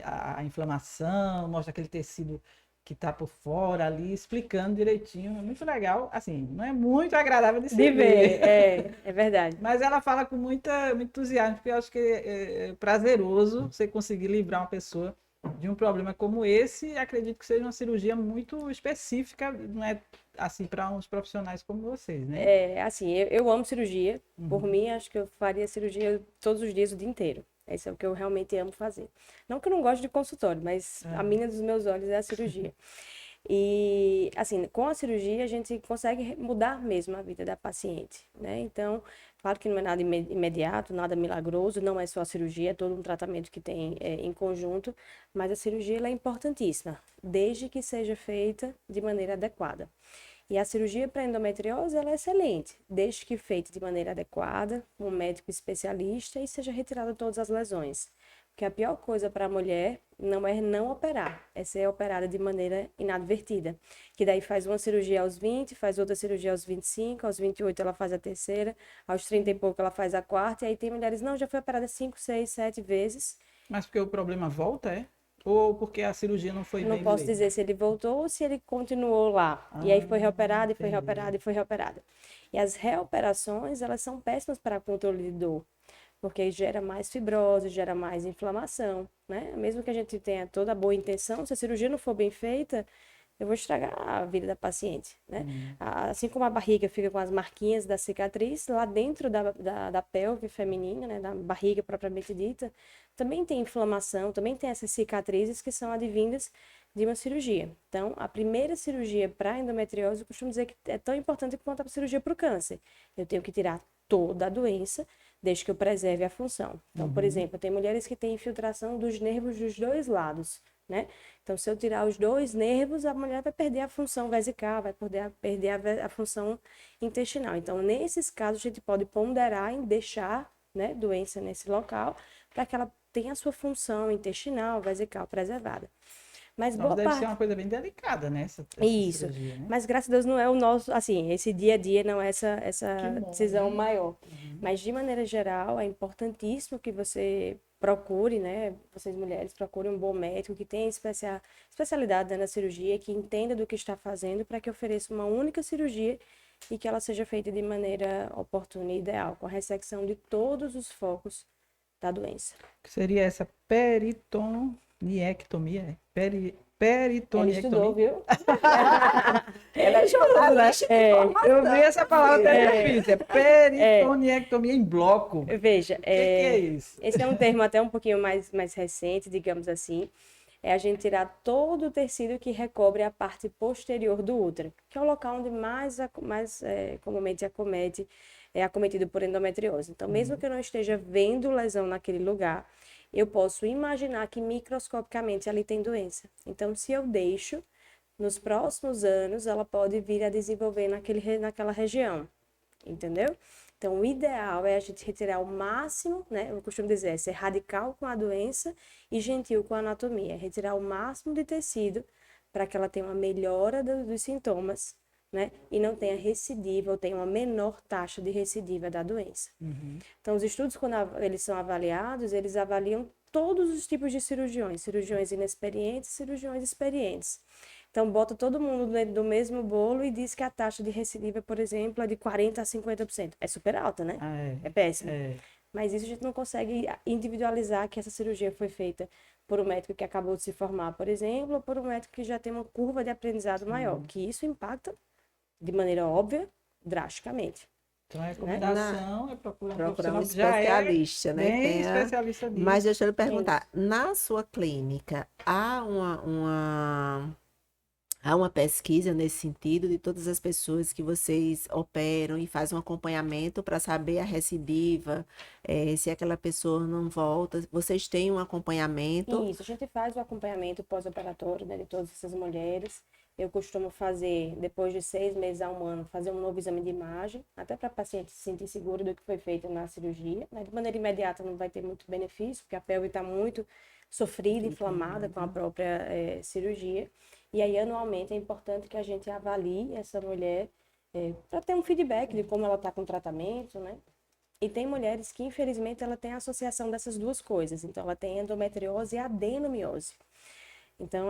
a inflamação, mostra aquele tecido que está por fora ali, explicando direitinho. É muito legal. Assim, não é muito agradável de se De ver. ver, é verdade. Mas ela fala com muito entusiasmo, porque eu acho que é prazeroso você conseguir livrar uma pessoa de um problema como esse. E acredito que seja uma cirurgia muito específica, não é assim para uns profissionais como vocês, né? É, assim, eu amo cirurgia. Por mim, acho que eu faria cirurgia todos os dias, o dia inteiro. Esse é o que eu realmente amo fazer. Não que eu não gosto de consultório, mas a mina dos meus olhos é a cirurgia. E, assim, com a cirurgia a gente consegue mudar mesmo a vida da paciente, né? Então, claro que não é nada imediato, nada milagroso, não é só a cirurgia, é todo um tratamento que tem em conjunto, mas a cirurgia ela é importantíssima, desde que seja feita de maneira adequada. E a cirurgia para endometriose ela é excelente, desde que feita de maneira adequada, um médico especialista e seja retirada todas as lesões. Porque a pior coisa para a mulher não é não operar, é ser operada de maneira inadvertida. Que daí faz uma cirurgia aos 20, faz outra cirurgia aos 25, aos 28 ela faz a terceira, aos 30 e pouco ela faz a quarta, e aí tem mulheres, não, já foi operada 5, 6, 7 vezes. Mas porque o problema volta, é? Ou porque a cirurgia não foi Eu não bem posso feita? dizer se ele voltou ou se ele continuou lá. E aí foi reoperado, e foi entendi. reoperado, e foi reoperado. E as reoperações, elas são péssimas para controle de dor, porque gera mais fibrose, gera mais inflamação, né? Mesmo que a gente tenha toda a boa intenção, se a cirurgia não for bem feita, eu vou estragar a vida da paciente, né? Assim como a barriga fica com as marquinhas da cicatriz, lá dentro da pelve feminina, né? Da barriga propriamente dita, também tem inflamação, também tem essas cicatrizes que são advindas de uma cirurgia. Então, a primeira cirurgia para endometriose, eu costumo dizer que é tão importante quanto a cirurgia para o câncer. Eu tenho que tirar toda a doença, desde que eu preserve a função. Então, por exemplo, tem mulheres que têm infiltração dos nervos dos dois lados, né? Então, se eu tirar os dois nervos, a mulher vai perder a função vesical, vai perder a função intestinal. Então, nesses casos, a gente pode ponderar em deixar, né, doença nesse local, para que ela tenha a sua função intestinal, vesical preservada. Mas Nossa, boa deve ser parte... uma coisa bem delicada, né? Essa Isso. cirurgia, né? Mas graças a Deus não é o nosso, assim, esse dia a dia não é essa Que bom, decisão né? maior. Mas de maneira geral, é importantíssimo que você procure, né? Vocês mulheres procurem um bom médico que tenha especialidade, né, na cirurgia, que entenda do que está fazendo para que ofereça uma única cirurgia e que ela seja feita de maneira oportuna e ideal, com a ressecção de todos os focos da doença. Que seria essa peritoniectomia? Ela Peritoniectomia? estudou, viu? Ela é jornalista de formação. Eu vi essa palavra até difícil. É peritoniectomia em bloco. Veja, O que é isso? esse é um termo até um pouquinho mais recente, digamos assim. É a gente tirar todo o tecido que recobre a parte posterior do útero, que é o local onde mais comumente é acometido por endometriose. Então, mesmo que eu não esteja vendo lesão naquele lugar, eu posso imaginar que microscopicamente ali tem doença. Então, se eu deixo, nos próximos anos, ela pode vir a desenvolver naquela região, entendeu? Então, o ideal é a gente retirar o máximo, né? Eu costumo dizer, é ser radical com a doença e gentil com a anatomia. Retirar o máximo de tecido para que ela tenha uma melhora dos sintomas, né? E não tenha recidiva ou tenha uma menor taxa de recidiva da doença. Então, os estudos, quando eles são avaliados, eles avaliam todos os tipos de cirurgiões inexperientes, cirurgiões experientes. Então, bota todo mundo dentro do mesmo bolo e diz que a taxa de recidiva, por exemplo, é de 40% a 50%. É super alta, né? É péssimo. Mas isso a gente não consegue individualizar que essa cirurgia foi feita por um médico que acabou de se formar, por exemplo, ou por um médico que já tem uma curva de aprendizado maior, que isso impacta, de maneira óbvia, drasticamente. Então, a recomendação é procurar um Procurar um profissional que já especialista, né? bem Tenha- especialista nisso. Mas deixa eu lhe perguntar, na sua clínica, há uma pesquisa nesse sentido de todas as pessoas que vocês operam e fazem um acompanhamento para saber a recidiva, se aquela pessoa não volta? Vocês têm um acompanhamento? Isso, a gente faz o acompanhamento pós-operatório, né, de todas essas mulheres. eu costumo fazer, depois de 6 meses a 1 ano, fazer um novo exame de imagem, até para a paciente se sentir segura do que foi feito na cirurgia, né? De maneira imediata não vai ter muito benefício, porque a pelve está muito sofrida, inflamada com a própria cirurgia. E aí, anualmente, é importante que a gente avalie essa mulher para ter um feedback de como ela está com o tratamento, né? E tem mulheres que, infelizmente, ela tem a associação dessas duas coisas. Então, ela tem endometriose e adenomiose. Então,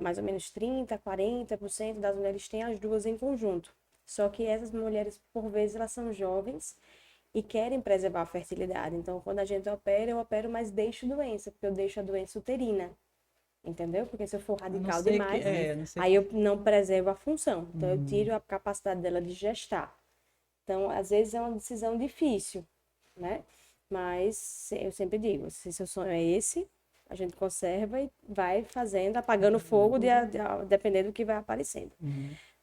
mais ou menos 30%, 40% das mulheres têm as duas em conjunto. Só que essas mulheres, por vezes, elas são jovens e querem preservar a fertilidade. Então, quando a gente opera, eu opero, mas deixo doença, porque eu deixo a doença uterina. Entendeu? Porque se eu for radical demais, aí eu não preservo a função. Então, eu tiro a capacidade dela de gestar. Então, às vezes é uma decisão difícil, né? Mas eu sempre digo, se seu sonho é esse, a gente conserva e vai fazendo, apagando fogo, dependendo do que vai aparecendo.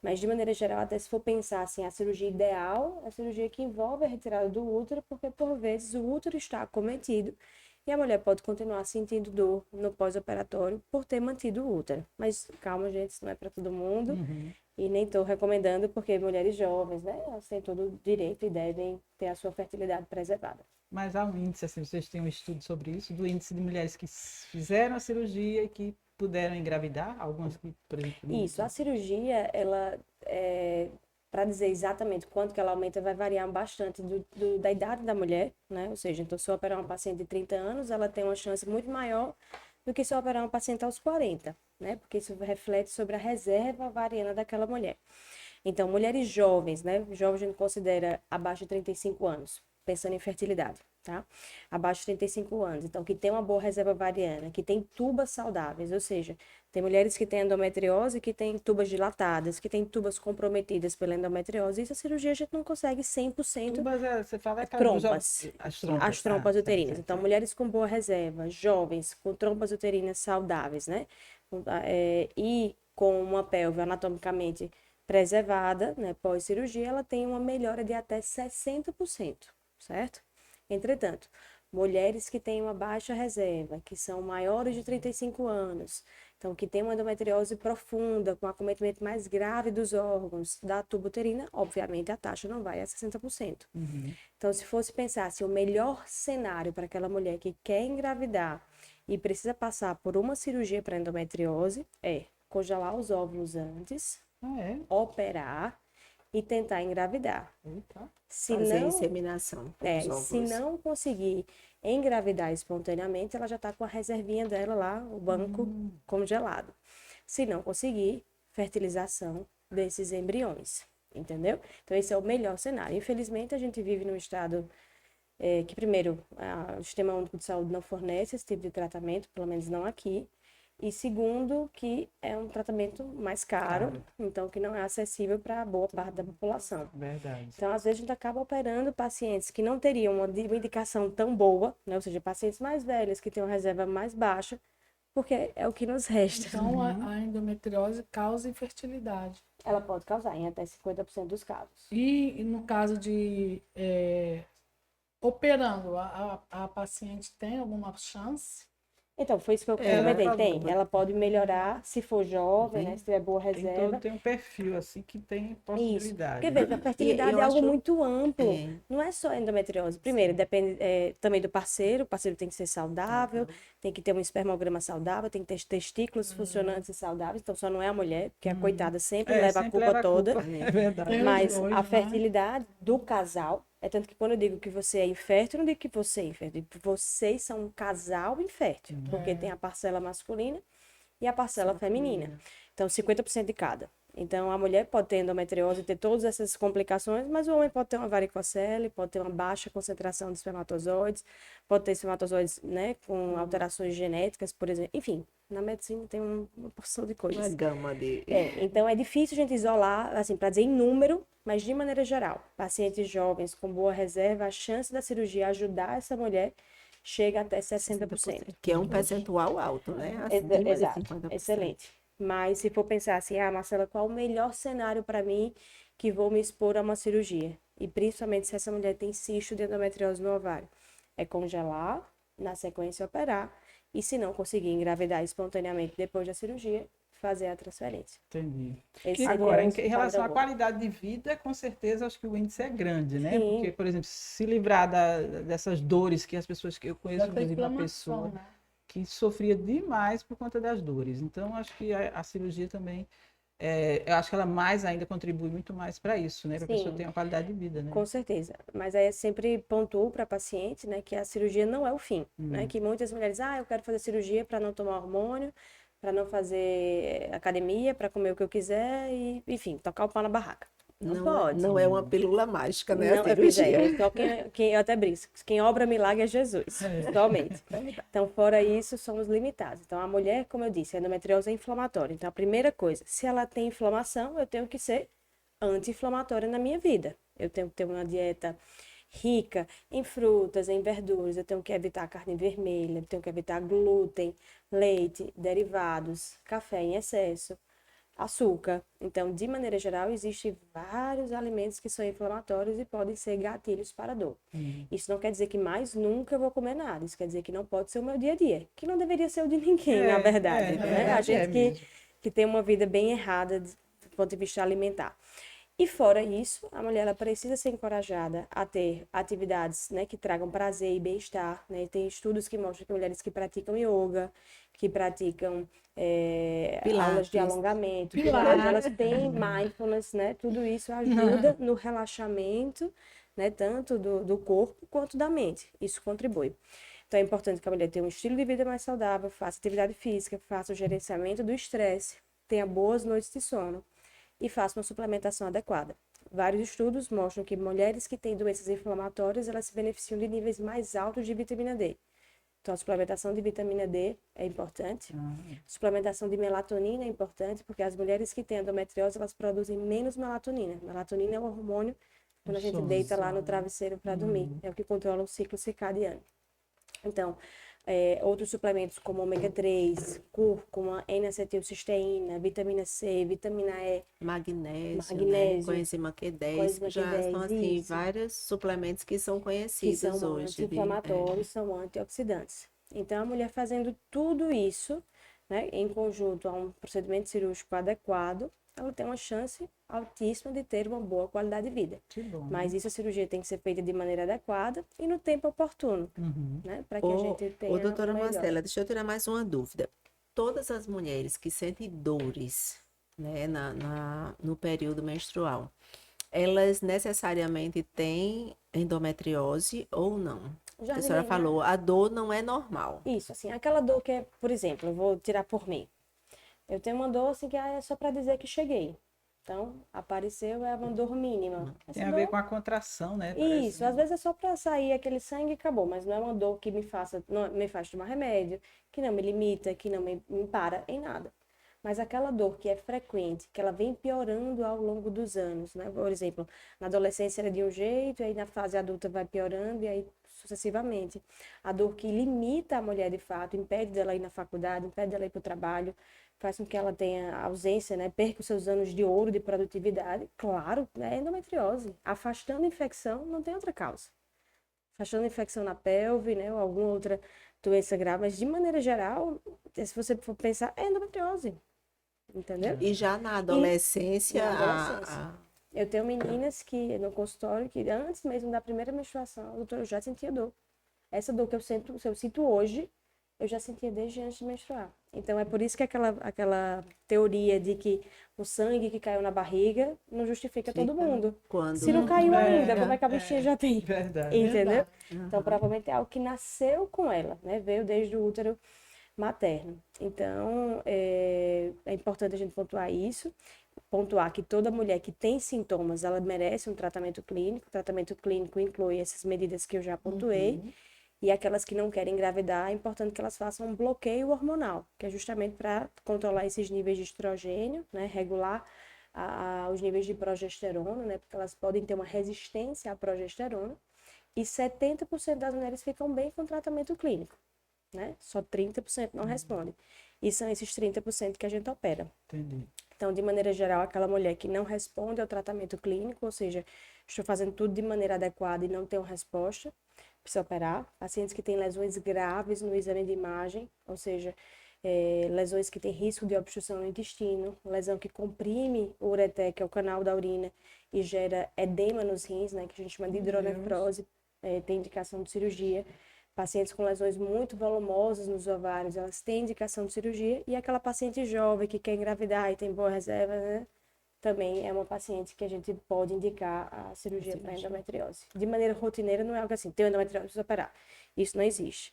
Mas, de maneira geral, até se for pensar assim, a cirurgia ideal é a cirurgia que envolve a retirada do útero, porque, por vezes, o útero está acometido e a mulher pode continuar sentindo dor no pós-operatório por ter mantido o útero. Mas, calma, gente, isso não é para todo mundo. E nem estou recomendando, porque mulheres jovens, né, elas têm todo o direito e devem ter a sua fertilidade preservada. Mas há um índice, assim, vocês têm um estudo sobre isso, do índice de mulheres que fizeram a cirurgia e que puderam engravidar? Algumas que, por exemplo... Isso, a cirurgia, ela, para dizer exatamente quanto que ela aumenta, vai variar bastante da idade da mulher, né? Ou seja, então se eu operar uma paciente de 30 anos, ela tem uma chance muito maior do que se eu operar uma paciente aos 40, né? Porque isso reflete sobre a reserva ovariana daquela mulher. Então, mulheres jovens, né? Jovens a gente considera abaixo de 35 anos, pensando em fertilidade, tá? Abaixo de 35 anos. Então, que tem uma boa reserva ovariana, que tem tubas saudáveis, ou seja, tem mulheres que têm endometriose, que têm tubas dilatadas, que têm tubas comprometidas pela endometriose. Isso a cirurgia a gente não consegue 100%. Tubas, você fala trompas. As trompas Uterinas. Então, mulheres com boa reserva, jovens, com trompas uterinas saudáveis, né? E com uma pelve anatomicamente preservada, né, pós-cirurgia, ela tem uma melhora de até 60%, certo? Entretanto, mulheres que têm uma baixa reserva, que são maiores de 35 anos, então que têm uma endometriose profunda, com acometimento mais grave dos órgãos da tuba uterina, obviamente a taxa não vai a 60%. Então, se fosse pensar assim, o melhor cenário para aquela mulher que quer engravidar e precisa passar por uma cirurgia para endometriose é congelar os óvulos antes, operar e tentar engravidar. Se Fazer não, inseminação. se não conseguir engravidar espontaneamente, ela já está com a reservinha dela lá, o banco congelado. Se não conseguir, fertilização desses embriões, entendeu? Então, esse é o melhor cenário. Infelizmente, a gente vive num estado que, primeiro, o Sistema Único de Saúde não fornece esse tipo de tratamento, pelo menos não aqui. E segundo, que é um tratamento mais caro, então que não é acessível para boa parte da população. Verdade. Então, às vezes, a gente acaba operando pacientes que não teriam uma indicação tão boa, né? Ou seja, pacientes mais velhos que têm uma reserva mais baixa, porque é o que nos resta. Então, a endometriose causa infertilidade. Ela pode causar em até 50% dos casos. E no caso de operando, a paciente tem alguma chance? Então, foi isso que eu comentei. Tem. Ela pode melhorar se for jovem, né? Se tiver boa reserva. Tem um perfil, assim, que tem possibilidade. Porque, veja, a fertilidade é algo muito amplo. Não é só endometriose. Primeiro, depende também do parceiro. O parceiro tem que ser saudável, tem que ter um espermograma saudável, tem que ter testículos funcionantes e saudáveis. Então, só não é a mulher, porque a coitada sempre leva a culpa toda. É verdade. Mas dois, a né? fertilidade do casal, é tanto que quando eu digo que você é infértil, eu não digo que você é infértil, eu digo que vocês são um casal infértil, porque tem a parcela masculina e a parcela feminina. Então, 50% de cada. Então, a mulher pode ter endometriose, ter todas essas complicações, mas o homem pode ter uma varicocele, pode ter uma baixa concentração de espermatozoides, pode ter espermatozoides, né, com alterações genéticas, por exemplo. Enfim, na medicina tem uma porção de coisas. Uma gama de... Então, é difícil a gente isolar, assim, para dizer em número, mas de maneira geral. Pacientes jovens com boa reserva, a chance da cirurgia ajudar essa mulher chega até 60%. Que é um percentual alto, né? Acima de Exato, 50%. excelente. Mas se for pensar assim, Marcela, qual o melhor cenário para mim que vou me expor a uma cirurgia? E principalmente se essa mulher tem cisto de endometriose no ovário. É congelar, na sequência operar, e se não conseguir engravidar espontaneamente depois da cirurgia, fazer a transferência. Entendi. Esse seria Agora, o em relação à padrão. qualidade de vida, com certeza acho que o índice é grande, né? Sim. Porque, por exemplo, se livrar dessas dores que as pessoas que eu conheço, Já tem inclusive uma inflamação, pessoa né? que sofria demais por conta das dores. Então, acho que a cirurgia também, eu acho que ela mais ainda contribui muito mais para isso, né? Para a pessoa ter Sim, uma qualidade de vida, né? com certeza. Mas aí eu sempre pontuo para a paciente, né, que a cirurgia não é o fim, né? Que muitas mulheres, eu quero fazer cirurgia para não tomar hormônio, para não fazer academia, para comer o que eu quiser e, enfim, tocar o pau na barraca. Não pode. Não é uma pílula mágica, né? A Não, pois cirurgia. é, só quem eu até brinco, quem obra milagre é Jesus, somente. Então, fora isso, somos limitados. Então, a mulher, como eu disse, a endometriose é inflamatória. Então, a primeira coisa, se ela tem inflamação, eu tenho que ser anti-inflamatória na minha vida. Eu tenho que ter uma dieta rica em frutas, em verduras, eu tenho que evitar carne vermelha, eu tenho que evitar glúten, leite, derivados, café em excesso, açúcar. Então, de maneira geral, existem vários alimentos que são inflamatórios e podem ser gatilhos para a dor. Isso não quer dizer que mais nunca eu vou comer nada, isso quer dizer que não pode ser o meu dia a dia, que não deveria ser o de ninguém, na verdade, né? A gente mesmo. que tem uma vida bem errada do ponto de vista alimentar. E fora isso, a mulher ela precisa ser encorajada a ter atividades, né, que tragam prazer e bem-estar, né? Tem estudos que mostram que mulheres que praticam yoga, que praticam aulas de Pilates. alongamento, Pilates. elas têm mindfulness, né? Tudo isso ajuda no relaxamento, né, tanto do corpo quanto da mente. Isso contribui. Então é importante que a mulher tenha um estilo de vida mais saudável, faça atividade física, faça o gerenciamento do estresse, tenha boas noites de sono e faça uma suplementação adequada. Vários estudos mostram que mulheres que têm doenças inflamatórias, elas se beneficiam de níveis mais altos de vitamina D. Então, a suplementação de vitamina D é importante. Suplementação de melatonina é importante, porque as mulheres que têm endometriose, elas produzem menos melatonina. Melatonina é um hormônio quando a gente Sono. deita lá no travesseiro para dormir. É o que controla o ciclo circadiano. Então, outros suplementos como ômega 3, cúrcuma, N-acetilcisteína, vitamina C, vitamina E, Magnésio, né? Magnésio, Coenzima Q10, coenzima que já Q10, são assim, isso. vários suplementos que são Que conhecidos são hoje. anti-inflamatórios, são antioxidantes. Então, a mulher fazendo tudo isso, né, em conjunto a um procedimento cirúrgico adequado, ela tem uma chance altíssima de ter uma boa qualidade de vida. Que bom. Mas isso a cirurgia tem que ser feita de maneira adequada e no tempo oportuno, né, para que a gente tenha Doutora melhor. Marcela, deixa eu tirar mais uma dúvida. Todas as mulheres que sentem dores, né, no período menstrual, elas necessariamente têm endometriose ou não? Já A senhora Rilene, falou, a dor não é normal. isso, assim, aquela dor que é, por exemplo, eu vou tirar por mim. Eu tenho uma dor assim que é só para dizer que cheguei. Então, apareceu, é uma dor mínima. Essa Tem a ver com a contração, né? Parece, Isso, né? às vezes é só para sair aquele sangue e acabou, mas não é uma dor que não me faz tomar remédio, que não me limita, que não me para em nada. Mas aquela dor que é frequente, que ela vem piorando ao longo dos anos, né? Por exemplo, na adolescência era de um jeito, aí na fase adulta vai piorando e aí sucessivamente. A dor que limita a mulher de fato, impede dela ir na faculdade, impede dela ir para o trabalho, faz com que ela tenha ausência, né? Perca os seus anos de ouro de produtividade. Claro, né? Endometriose. Afastando a infecção, não tem outra causa. Afastando a infecção na pelve, né? Ou alguma outra doença grave, mas de maneira geral, se você for pensar, é endometriose. Entendeu? E já na adolescência, Na adolescência. Eu tenho meninas que, no consultório, que antes mesmo da primeira menstruação, doutora, eu já sentia dor. Essa dor que eu sinto hoje, eu já sentia desde antes de menstruar. Então, é por isso que aquela teoria de que o sangue que caiu na barriga não justifica todo mundo. Se não caiu ainda, como é que a bichinha já tem? Verdade. Entendeu? Então, provavelmente é algo que nasceu com ela, né? Veio desde o útero materno. Então, é importante a gente pontuar isso. Pontuar que toda mulher que tem sintomas, ela merece um tratamento clínico. O tratamento clínico inclui essas medidas que eu já pontuei. E aquelas que não querem engravidar, é importante que elas façam um bloqueio hormonal, que é justamente para controlar esses níveis de estrogênio, né? Regular os níveis de progesterona, né? Porque elas podem ter uma resistência à progesterona. E 70% das mulheres ficam bem com tratamento clínico, né? Só 30% não respondem. E são esses 30% que a gente opera. Entendi. Então, de maneira geral, aquela mulher que não responde ao tratamento clínico, ou seja, estou fazendo tudo de maneira adequada e não tenho resposta, precisa operar. Pacientes que têm lesões graves no exame de imagem, ou seja, lesões que têm risco de obstrução no intestino, lesão que comprime o ureter, que é o canal da urina, e gera edema nos rins, né, que a gente chama de hidronefrose, tem indicação de cirurgia. Pacientes com lesões muito volumosas nos ovários, elas têm indicação de cirurgia. E aquela paciente jovem que quer engravidar e tem boa reserva, né, também é uma paciente que a gente pode indicar a cirurgia para endometriose. De maneira rotineira, não é algo assim, tem endometriose, precisa operar. Isso não existe.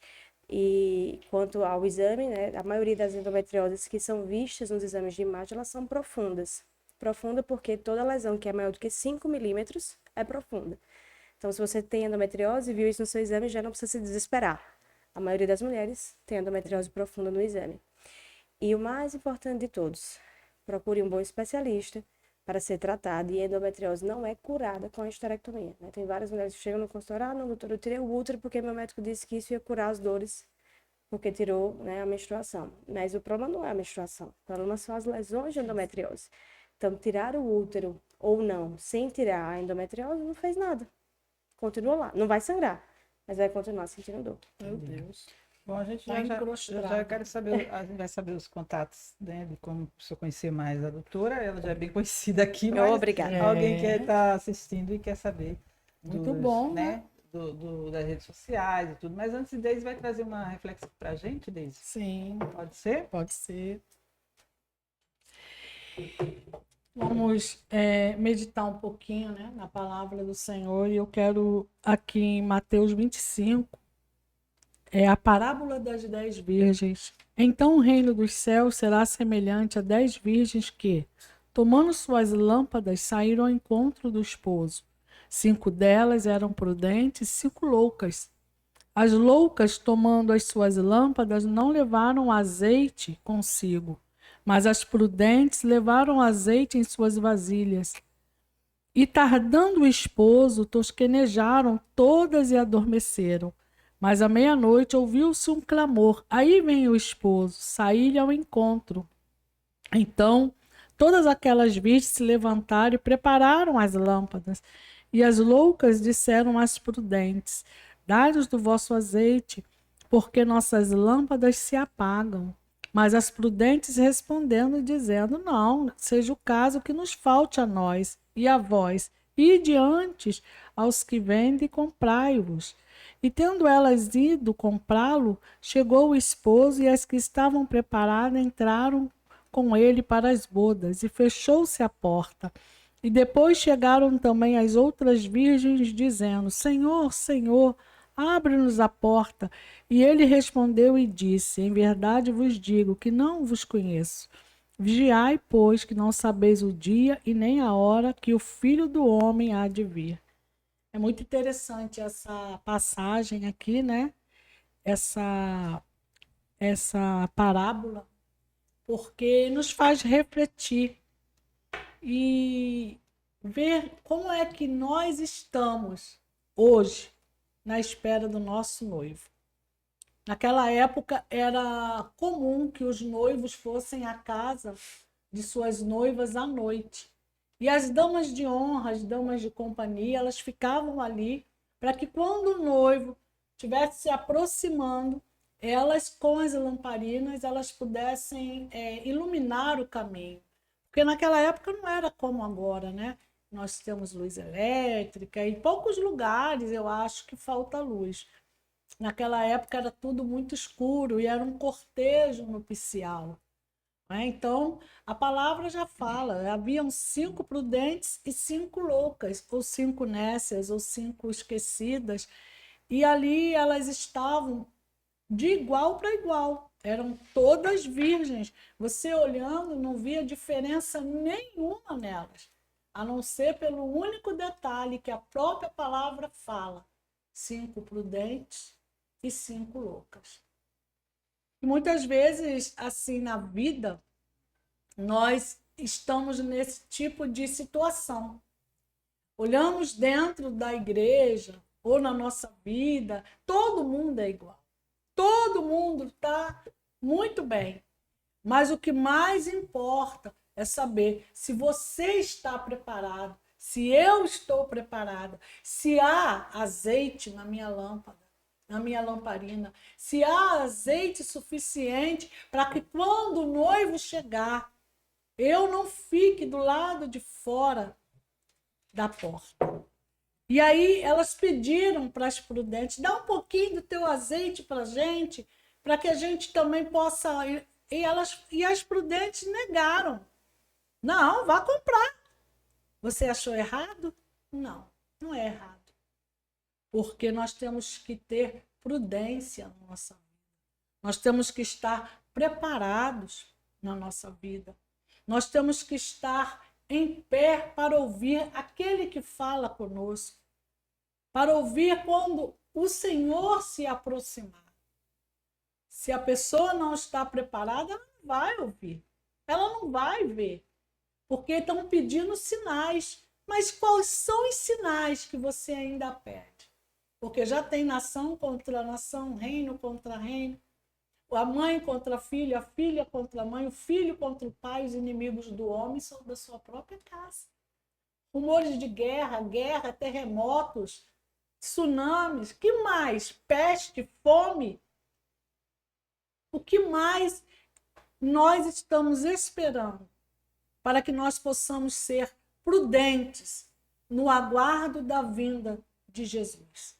E quanto ao exame, né, a maioria das endometrioses que são vistas nos exames de imagem, elas são profundas. Profunda porque toda lesão que é maior do que 5 milímetros é profunda. Então, se você tem endometriose e viu isso no seu exame, já não precisa se desesperar. A maioria das mulheres tem endometriose profunda no exame. E o mais importante de todos, procure um bom especialista para ser tratado. E a endometriose não é curada com a esterectomia, né? Tem várias mulheres que chegam no consultório, não, doutor, eu tirei o útero porque meu médico disse que isso ia curar as dores, porque tirou, né, a menstruação. Mas o problema não é a menstruação, o problema são as lesões de endometriose. Então, tirar o útero ou não, sem tirar a endometriose, não fez nada. Continua lá. Não vai sangrar, mas vai continuar sentindo dor. Meu Deus. Bom, a gente Tá já encrostado. quero saber, a gente vai saber os contatos, né, de como a pessoa conhecer mais a doutora. Ela já é bem conhecida aqui, mas Obrigada. alguém que está assistindo e quer saber Muito bom, né? das redes sociais e tudo. Mas antes, Deise vai trazer uma reflexão para a gente, Deise? Sim, Pode ser? pode ser. Vamos meditar um pouquinho, né, na palavra do Senhor. E eu quero, aqui em Mateus 25, a parábola das 10 virgens. Então o reino dos céus será semelhante a 10 virgens que, tomando suas lâmpadas, saíram ao encontro do esposo. 5 delas eram prudentes, 5 loucas. As loucas, tomando as suas lâmpadas, não levaram azeite consigo, mas as prudentes levaram azeite em suas vasilhas. E tardando o esposo, tosquenejaram todas e adormeceram. Mas à meia-noite ouviu-se um clamor: aí vem o esposo, saí-lhe ao encontro. Então todas aquelas virgens se levantaram e prepararam as lâmpadas. E as loucas disseram às prudentes: dai-nos do vosso azeite, porque nossas lâmpadas se apagam. Mas as prudentes respondendo, dizendo: não, seja o caso que nos falte a nós e a vós, ide antes aos que vendem e comprai-vos. E tendo elas ido comprá-lo, chegou o esposo, e as que estavam preparadas entraram com ele para as bodas, e fechou-se a porta. E depois chegaram também as outras virgens, dizendo: Senhor, Senhor, abre-nos a porta. E ele respondeu e disse: em verdade vos digo que não vos conheço. Vigiai, pois, que não sabeis o dia e nem a hora que o Filho do Homem há de vir. É muito interessante essa passagem aqui, né? Essa parábola, porque nos faz refletir e ver como é que nós estamos hoje na espera do nosso noivo. Naquela época era comum que os noivos fossem à casa de suas noivas à noite. E as damas de honra, as damas de companhia, elas ficavam ali para que quando o noivo estivesse se aproximando, elas com as lamparinas, elas pudessem iluminar o caminho. Porque naquela época não era como agora, né? Nós temos luz elétrica e em poucos lugares eu acho que falta luz. Naquela época era tudo muito escuro e era um cortejo nupcial. Então, a palavra já fala, haviam 5 prudentes e 5 loucas, ou 5 nécias, ou 5 esquecidas, e ali elas estavam de igual para igual, eram todas virgens. Você olhando não via diferença nenhuma nelas, a não ser pelo único detalhe que a própria palavra fala: 5 prudentes e 5 loucas. E muitas vezes, assim, na vida, nós estamos nesse tipo de situação. Olhamos dentro da igreja ou na nossa vida, todo mundo é igual. Todo mundo está muito bem. Mas o que mais importa é saber se você está preparado, se eu estou preparada, se há azeite na minha lâmpada. na minha lamparina, se há azeite suficiente para que quando o noivo chegar, eu não fique do lado de fora da porta. E aí elas pediram para as prudentes, dá um pouquinho do teu azeite para a gente, para que a gente também possa... E as prudentes negaram. Não, vá comprar. Você achou errado? Não, não é errado. Porque nós temos que ter prudência na nossa vida. Nós temos que estar preparados na nossa vida. Nós temos que estar em pé para ouvir aquele que fala conosco, para ouvir quando o Senhor se aproximar. Se a pessoa não está preparada, ela não vai ouvir, ela não vai ver, porque estão pedindo sinais. Mas quais são os sinais que você ainda pede? Porque já tem nação contra nação, reino contra reino, a mãe contra a filha contra a mãe, o filho contra o pai, os inimigos do homem são da sua própria casa. Rumores de guerra, terremotos, tsunamis, que mais? Peste, fome. O que mais nós estamos esperando para que nós possamos ser prudentes no aguardo da vinda de Jesus?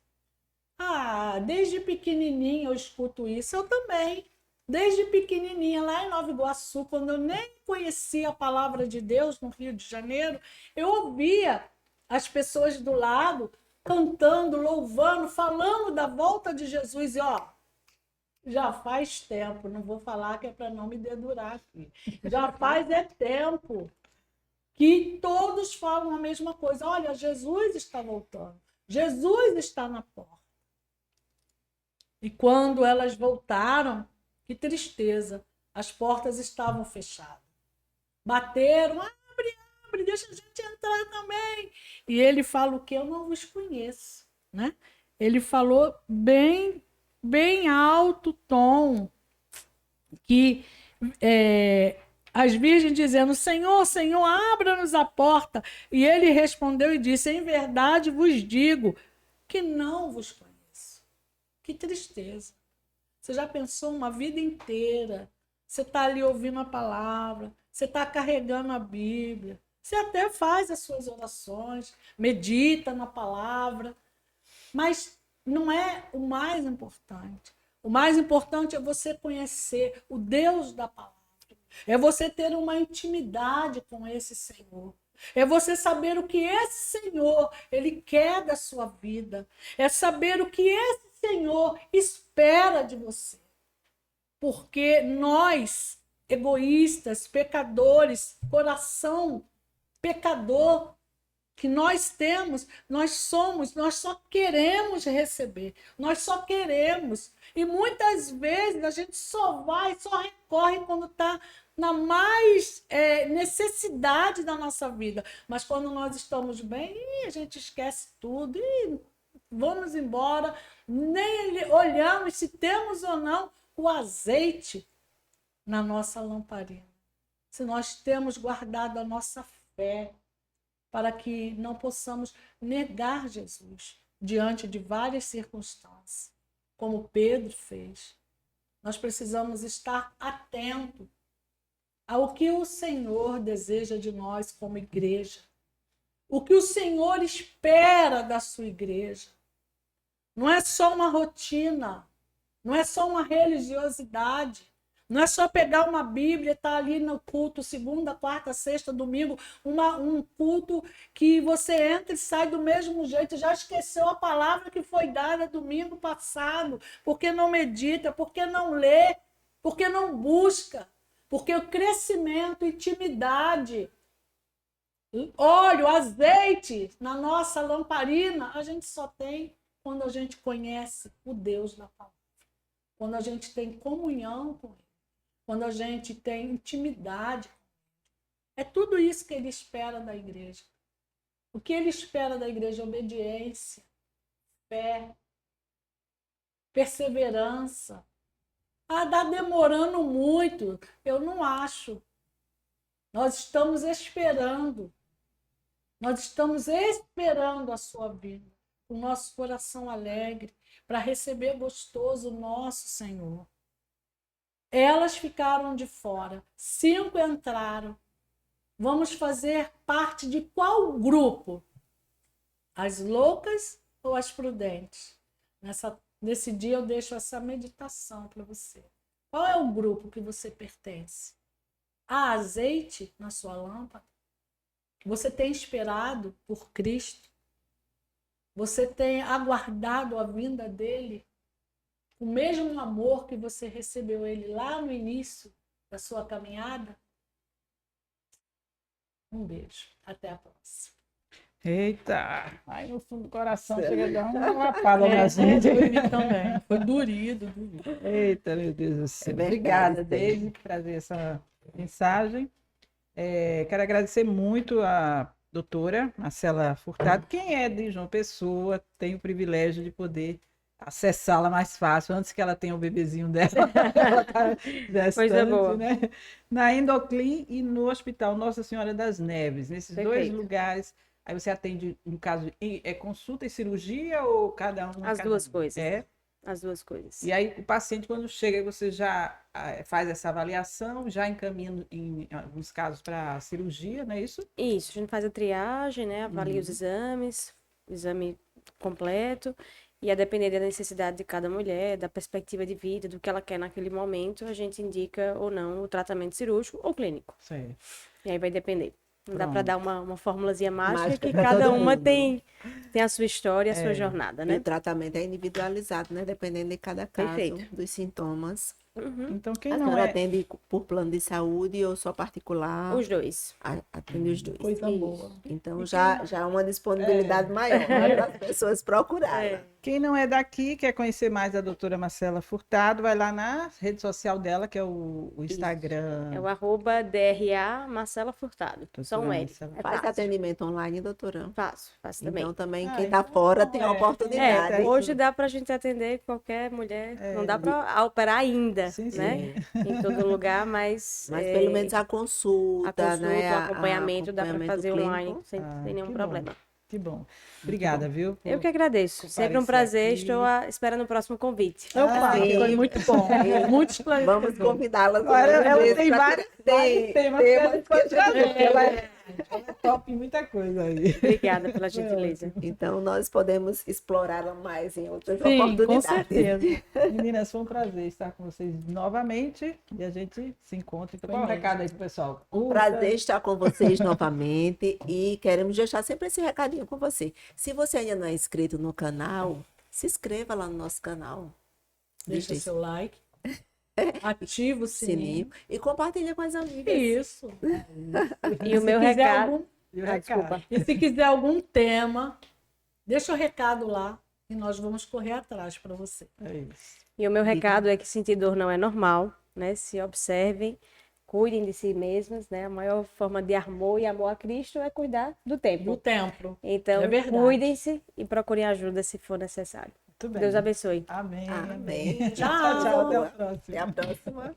Desde pequenininha eu escuto isso, eu também. Desde pequenininha, lá em Nova Iguaçu, quando eu nem conhecia a palavra de Deus no Rio de Janeiro, eu ouvia as pessoas do lado cantando, louvando, falando da volta de Jesus. E já faz tempo, não vou falar que é para não me dedurar aqui. Já faz tempo que todos falam a mesma coisa. Olha, Jesus está voltando. Jesus está na porta. E quando elas voltaram, que tristeza, as portas estavam fechadas. Bateram, abre, deixa a gente entrar também. E ele fala o que? Eu não vos conheço, né? Ele falou bem alto tom, que as virgens dizendo, Senhor, Senhor, abra-nos a porta. E ele respondeu e disse, em verdade vos digo que não vos conheço. Que tristeza. Você já pensou uma vida inteira, você está ali ouvindo a palavra, você está carregando a Bíblia, você até faz as suas orações, medita na palavra, mas não é o mais importante. O mais importante é você conhecer o Deus da palavra. É você ter uma intimidade com esse Senhor. É você saber o que esse Senhor, Ele quer da sua vida. É saber o que esse Senhor espera de você. Porque nós, egoístas, pecadores, coração pecador que nós temos, nós só queremos receber, nós só queremos. E muitas vezes a gente só recorre quando está na mais necessidade da nossa vida. Mas quando nós estamos bem, a gente esquece tudo e vamos embora, nem olhamos se temos ou não o azeite na nossa lamparina. Se nós temos guardado a nossa fé, para que não possamos negar Jesus diante de várias circunstâncias, como Pedro fez. Nós precisamos estar atentos ao que o Senhor deseja de nós como igreja, o que o Senhor espera da sua igreja. Não é só uma rotina, não é só uma religiosidade, não é só pegar uma Bíblia e estar ali no culto, segunda, quarta, sexta, domingo, um culto que você entra e sai do mesmo jeito, já esqueceu a palavra que foi dada domingo passado, porque não medita, porque não lê, porque não busca, porque o crescimento, intimidade, óleo, azeite na nossa lamparina, a gente só tem quando a gente conhece o Deus da palavra, quando a gente tem comunhão com Ele, quando a gente tem intimidade. É tudo isso que Ele espera da igreja. O que Ele espera da igreja é obediência, fé, perseverança. Está demorando muito. Eu não acho. Nós estamos esperando. Nós estamos esperando a sua vinda. O nosso coração alegre, para receber gostoso nosso Senhor. Elas ficaram de fora, 5 entraram. Vamos fazer parte de qual grupo? As loucas ou as prudentes? Nesse dia eu deixo essa meditação para você. Qual é o grupo que você pertence? Há azeite na sua lâmpada? Você tem esperado por Cristo? Você tem aguardado a vinda dele? O mesmo amor que você recebeu ele lá no início da sua caminhada? Um beijo. Até a próxima. Eita! Aí no fundo do coração chega a dar uma lapada na gente. Também. Foi durido. Eita, meu Deus do céu. É verdade, Obrigada, sim. Deise, por trazer essa mensagem. Quero agradecer muito a doutora Marcela Furtado. Quem é de João Pessoa tem o privilégio de poder acessá-la mais fácil, antes que ela tenha o bebezinho dela. Ela tá Coisa boa. gestante, né? Na Endoclin e no Hospital Nossa Senhora das Neves. Nesses dois Perfeito. lugares. Aí você atende, no caso, consulta e cirurgia ou cada um? As cada duas um? coisas. É. As duas coisas. E aí o paciente, quando chega, você já faz essa avaliação, já encaminha, em alguns casos, para cirurgia, não é isso? Isso, a gente faz a triagem, né? Avalia os exames, o exame completo. E a depender da necessidade de cada mulher, da perspectiva de vida, do que ela quer naquele momento, a gente indica ou não o tratamento cirúrgico ou clínico. Certo. E aí vai depender. Não dá para Pronto. dar uma formulazinha mágica, Mágica que pra cada todo uma mundo. tem a sua história, a sua jornada, E né? o tratamento é individualizado, né? Dependendo de cada caso, Perfeito. dos sintomas. Então, quem A não senhora é... atende por plano de saúde ou só particular? Os dois. Atende os dois. Coisa Isso. boa. Então já é uma disponibilidade maior, né, para as pessoas procurarem. Quem não é daqui, quer conhecer mais a doutora Marcela Furtado, vai lá na rede social dela, que é o Instagram. É o @DRA Marcela Furtado. Só um Doutora L. Marcela. É Faz fácil. atendimento online, doutora? Faço também. Então também Ah, quem está então, fora tem a é. oportunidade. Hoje dá pra gente atender qualquer mulher. Não dá pra operar ainda, Sim, sim. né? Em todo lugar, mas Pelo menos a consulta, né? o acompanhamento dá pra acompanhamento fazer clínico. online sem nenhum que problema. Que bom. Obrigada, viu? Eu que agradeço. Sempre um comparecer prazer. aqui. Estou esperando o próximo convite. Opa, sim. foi muito bom. Muito esclarecedor. Vamos convidá-las. Olha, outras ela vezes tem pra vários ter temas temas que a gente pode que a gente- trazer. Ela é top em muita coisa aí. Obrigada pela gentileza. Então nós podemos explorá-la mais em outras Sim, com oportunidades. certeza. Meninas, foi um prazer estar com vocês novamente e a gente se encontra. Então, qual é o mesmo. recado aí pro pessoal? Prazer estar com vocês novamente e queremos deixar sempre esse recadinho com você. Se você ainda não é inscrito no canal, se inscreva lá no nosso canal. Deixa seu like. Ativa o sininho. Sininho e compartilha com as amigas. Isso. E o meu quiser recado. algum- E o Ah, recado? desculpa. E se quiser algum tema, deixa o recado lá e nós vamos correr atrás para você. É isso. E o meu recado é que sentir dor não é normal, né? Se observem, cuidem de si mesmas, né? A maior forma de amor e amor a Cristo é cuidar do Do tempo. templo. Então, É verdade. cuidem-se e procurem ajuda se for necessário. Muito bem. Deus abençoe. Amém. Amém. Tchau. Tchau, tchau. Até a Até próxima. a próxima.